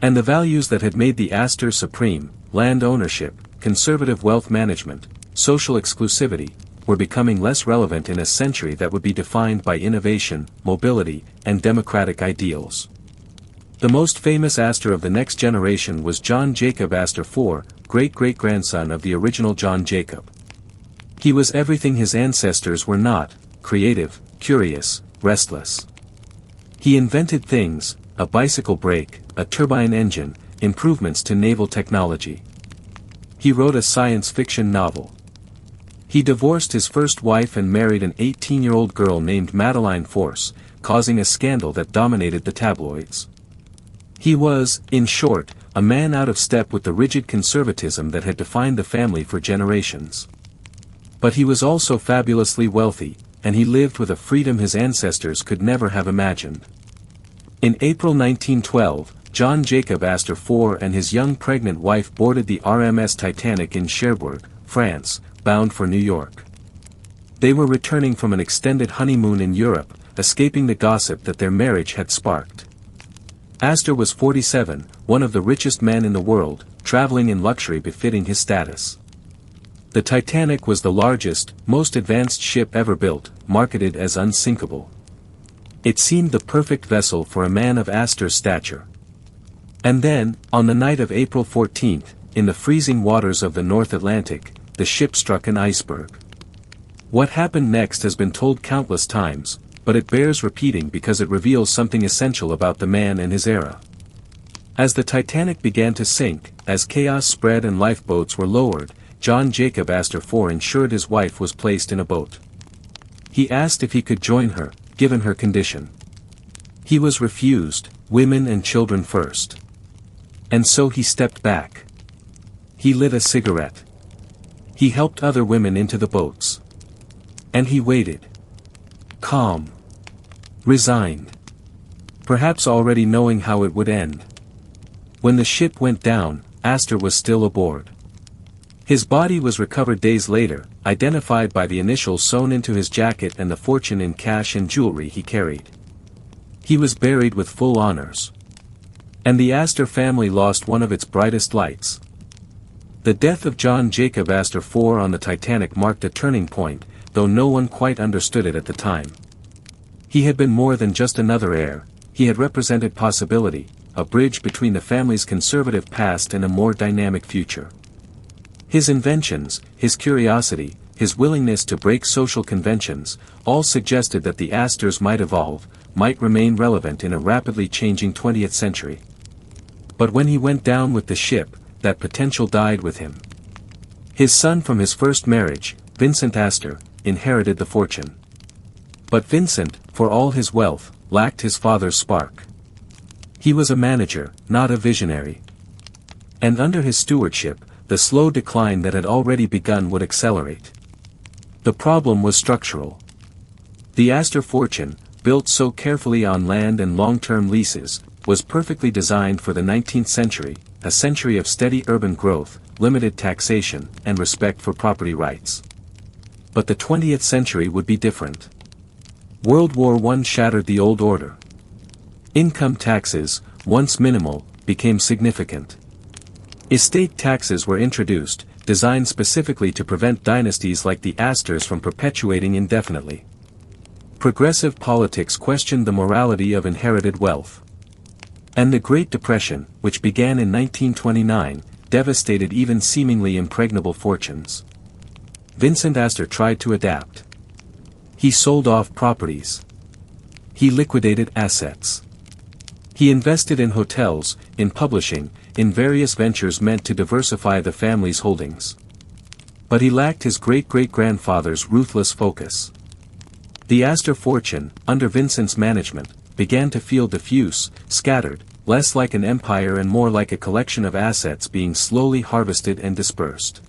And the values that had made the Astors supreme, land ownership, conservative wealth management, social exclusivity, were becoming less relevant in a century that would be defined by innovation, mobility, and democratic ideals. The most famous Astor of the next generation was John Jacob Astor IV, great-great-grandson of the original John Jacob. He was everything his ancestors were not: creative, curious, restless. He invented things: a bicycle brake, a turbine engine, improvements to naval technology. He wrote a science fiction novel. He divorced his first wife and married an 18-year-old girl named Madeline Force, causing a scandal that dominated the tabloids. He was, in short, a man out of step with the rigid conservatism that had defined the family for generations. But he was also fabulously wealthy, and he lived with a freedom his ancestors could never have imagined. In April 1912, John Jacob Astor IV and his young pregnant wife boarded the RMS Titanic in Cherbourg, France, bound for New York. They were returning from an extended honeymoon in Europe, escaping the gossip that their marriage had sparked. Astor was 47, one of the richest men in the world, traveling in luxury befitting his status. The Titanic was the largest, most advanced ship ever built, marketed as unsinkable. It seemed the perfect vessel for a man of Astor's stature. And then, on the night of April 14th, in the freezing waters of the North Atlantic, the ship struck an iceberg. What happened next has been told countless times, but it bears repeating because it reveals something essential about the man and his era. As the Titanic began to sink, as chaos spread and lifeboats were lowered, John Jacob Astor IV ensured his wife was placed in a boat. He asked if he could join her, given her condition. He was refused, women and children first. And so he stepped back. He lit a cigarette. He helped other women into the boats. And he waited. Calm. Resigned. Perhaps already knowing how it would end. When the ship went down, Astor was still aboard. His body was recovered days later, identified by the initials sewn into his jacket and the fortune in cash and jewelry he carried. He was buried with full honors. And the Astor family lost one of its brightest lights. The death of John Jacob Astor IV on the Titanic marked a turning point, though no one quite understood it at the time. He had been more than just another heir, he had represented possibility, a bridge between the family's conservative past and a more dynamic future. His inventions, his curiosity, his willingness to break social conventions, all suggested that the Astors might evolve, might remain relevant in a rapidly changing 20th century. But when he went down with the ship, that potential died with him. His son from his first marriage, Vincent Astor, inherited the fortune. But Vincent, for all his wealth, lacked his father's spark. He was a manager, not a visionary. And under his stewardship, the slow decline that had already begun would accelerate. The problem was structural. The Astor fortune, built so carefully on land and long-term leases, was perfectly designed for the 19th century, a century of steady urban growth, limited taxation, and respect for property rights. But the 20th century would be different. World War I shattered the old order. Income taxes, once minimal, became significant. Estate taxes were introduced, designed specifically to prevent dynasties like the Astors from perpetuating indefinitely. Progressive politics questioned the morality of inherited wealth. And the Great Depression, which began in 1929, devastated even seemingly impregnable fortunes. Vincent Astor tried to adapt. He sold off properties. He liquidated assets. He invested in hotels, in publishing, in various ventures meant to diversify the family's holdings. But he lacked his great-great-grandfather's ruthless focus. The Astor fortune, under Vincent's management, began to feel diffuse, scattered, less like an empire and more like a collection of assets being slowly harvested and dispersed.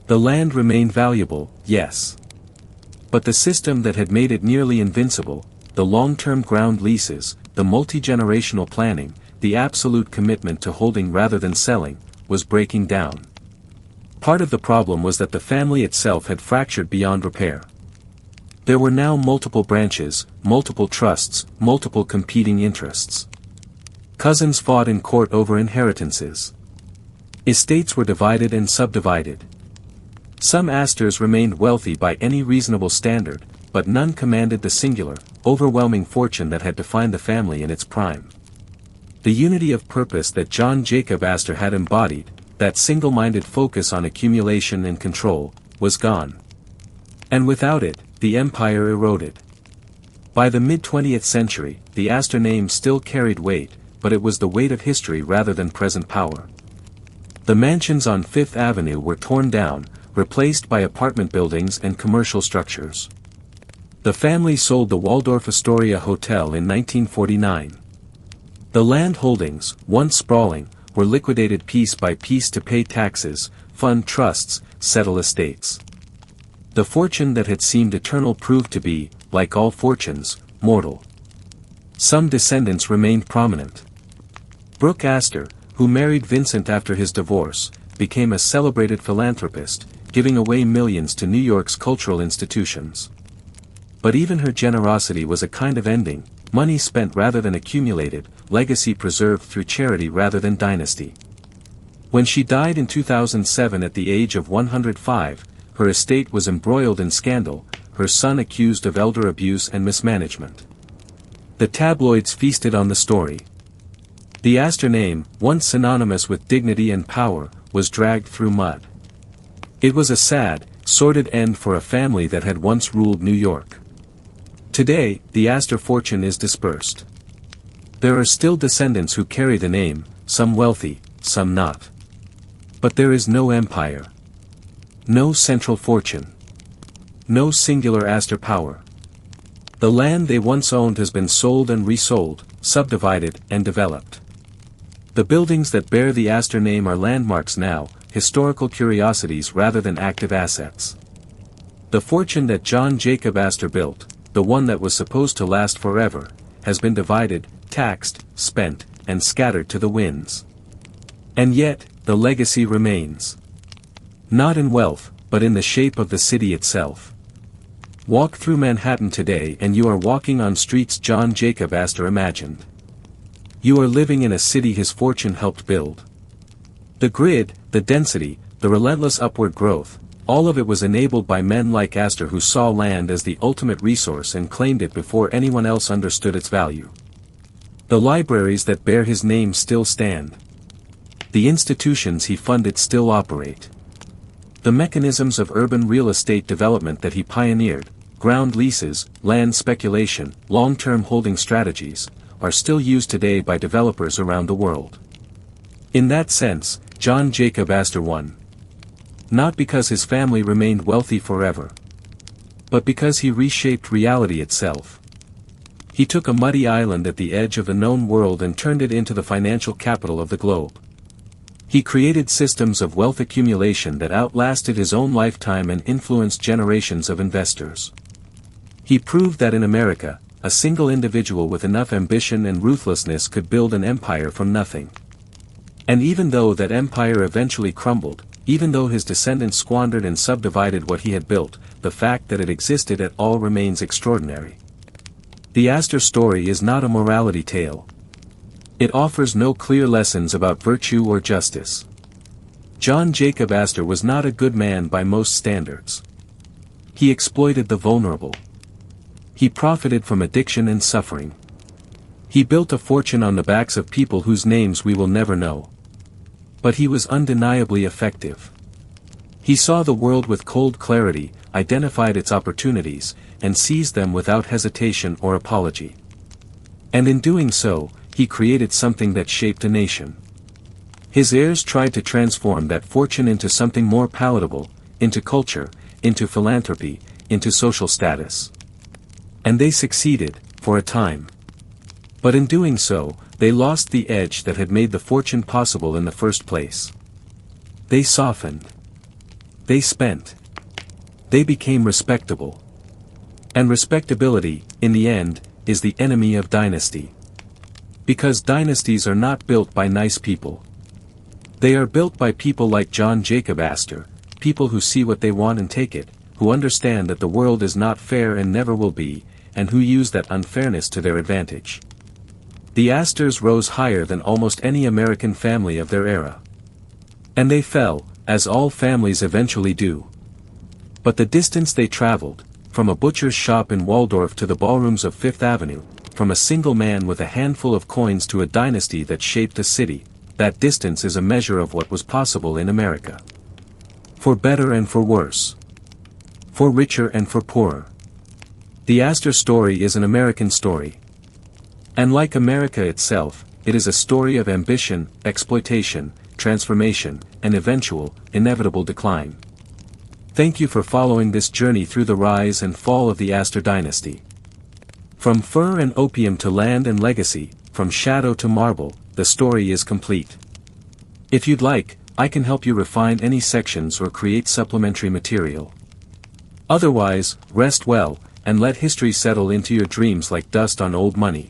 The land remained valuable, yes. But the system that had made it nearly invincible, the long-term ground leases, the multi-generational planning, the absolute commitment to holding rather than selling, was breaking down. Part of the problem was that the family itself had fractured beyond repair. There were now multiple branches, multiple trusts, multiple competing interests. Cousins fought in court over inheritances. Estates were divided and subdivided. Some Astors remained wealthy by any reasonable standard, but none commanded the singular, overwhelming fortune that had defined the family in its prime. The unity of purpose that John Jacob Astor had embodied, that single-minded focus on accumulation and control, was gone. And without it, the empire eroded. By the mid-20th century, the Astor name still carried weight, but it was the weight of history rather than present power. The mansions on Fifth Avenue were torn down, replaced by apartment buildings and commercial structures. The family sold the Waldorf Astoria Hotel in 1949. The land holdings, once sprawling, were liquidated piece by piece to pay taxes, fund trusts, settle estates. The fortune that had seemed eternal proved to be, like all fortunes, mortal. Some descendants remained prominent. Brooke Astor, who married Vincent after his divorce, became a celebrated philanthropist, giving away millions to New York's cultural institutions. But even her generosity was a kind of ending, money spent rather than accumulated, legacy preserved through charity rather than dynasty. When she died in 2007 at the age of 105, her estate was embroiled in scandal, her son accused of elder abuse and mismanagement. The tabloids feasted on the story. The Astor name, once synonymous with dignity and power, was dragged through mud. It was a sad, sordid end for a family that had once ruled New York. Today, the Astor fortune is dispersed. There are still descendants who carry the name, some wealthy, some not. But there is no empire. No central fortune. No singular Astor power. The land they once owned has been sold and resold, subdivided and developed. The buildings that bear the Astor name are landmarks now, historical curiosities rather than active assets. The fortune that John Jacob Astor built, the one that was supposed to last forever, has been divided, taxed, spent, and scattered to the winds. And yet, the legacy remains. Not in wealth, but in the shape of the city itself. Walk through Manhattan today and you are walking on streets John Jacob Astor imagined. You are living in a city his fortune helped build. The grid, the density, the relentless upward growth, all of it was enabled by men like Astor who saw land as the ultimate resource and claimed it before anyone else understood its value. The libraries that bear his name still stand. The institutions he funded still operate. The mechanisms of urban real estate development that he pioneered, ground leases, land speculation, long-term holding strategies, are still used today by developers around the world. In that sense, John Jacob Astor won. Not because his family remained wealthy forever, but because he reshaped reality itself. He took a muddy island at the edge of the known world and turned it into the financial capital of the globe. He created systems of wealth accumulation that outlasted his own lifetime and influenced generations of investors. He proved that in America, a single individual with enough ambition and ruthlessness could build an empire from nothing. And even though that empire eventually crumbled, even though his descendants squandered and subdivided what he had built, the fact that it existed at all remains extraordinary. The Astor story is not a morality tale. It offers no clear lessons about virtue or justice. John Jacob Astor was not a good man by most standards. He exploited the vulnerable. He profited from addiction and suffering. He built a fortune on the backs of people whose names we will never know. But he was undeniably effective. He saw the world with cold clarity, identified its opportunities, and seized them without hesitation or apology. And in doing so, he created something that shaped a nation. His heirs tried to transform that fortune into something more palatable, into culture, into philanthropy, into social status. And they succeeded, for a time. But in doing so, they lost the edge that had made the fortune possible in the first place. They softened. They spent. They became respectable. And respectability, in the end, is the enemy of dynasty. Because dynasties are not built by nice people. They are built by people like John Jacob Astor, people who see what they want and take it, who understand that the world is not fair and never will be, and who use that unfairness to their advantage. The Astors rose higher than almost any American family of their era. And they fell, as all families eventually do. But the distance they traveled, from a butcher's shop in Waldorf to the ballrooms of Fifth Avenue, from a single man with a handful of coins to a dynasty that shaped a city, that distance is a measure of what was possible in America. For better and for worse. For richer and for poorer. The Astor story is an American story. And like America itself, it is a story of ambition, exploitation, transformation, and eventual, inevitable decline. Thank you for following this journey through the rise and fall of the Astor dynasty. From fur and opium to land and legacy, from shadow to marble, the story is complete. If you'd like, I can help you refine any sections or create supplementary material. Otherwise, rest well, and let history settle into your dreams like dust on old money.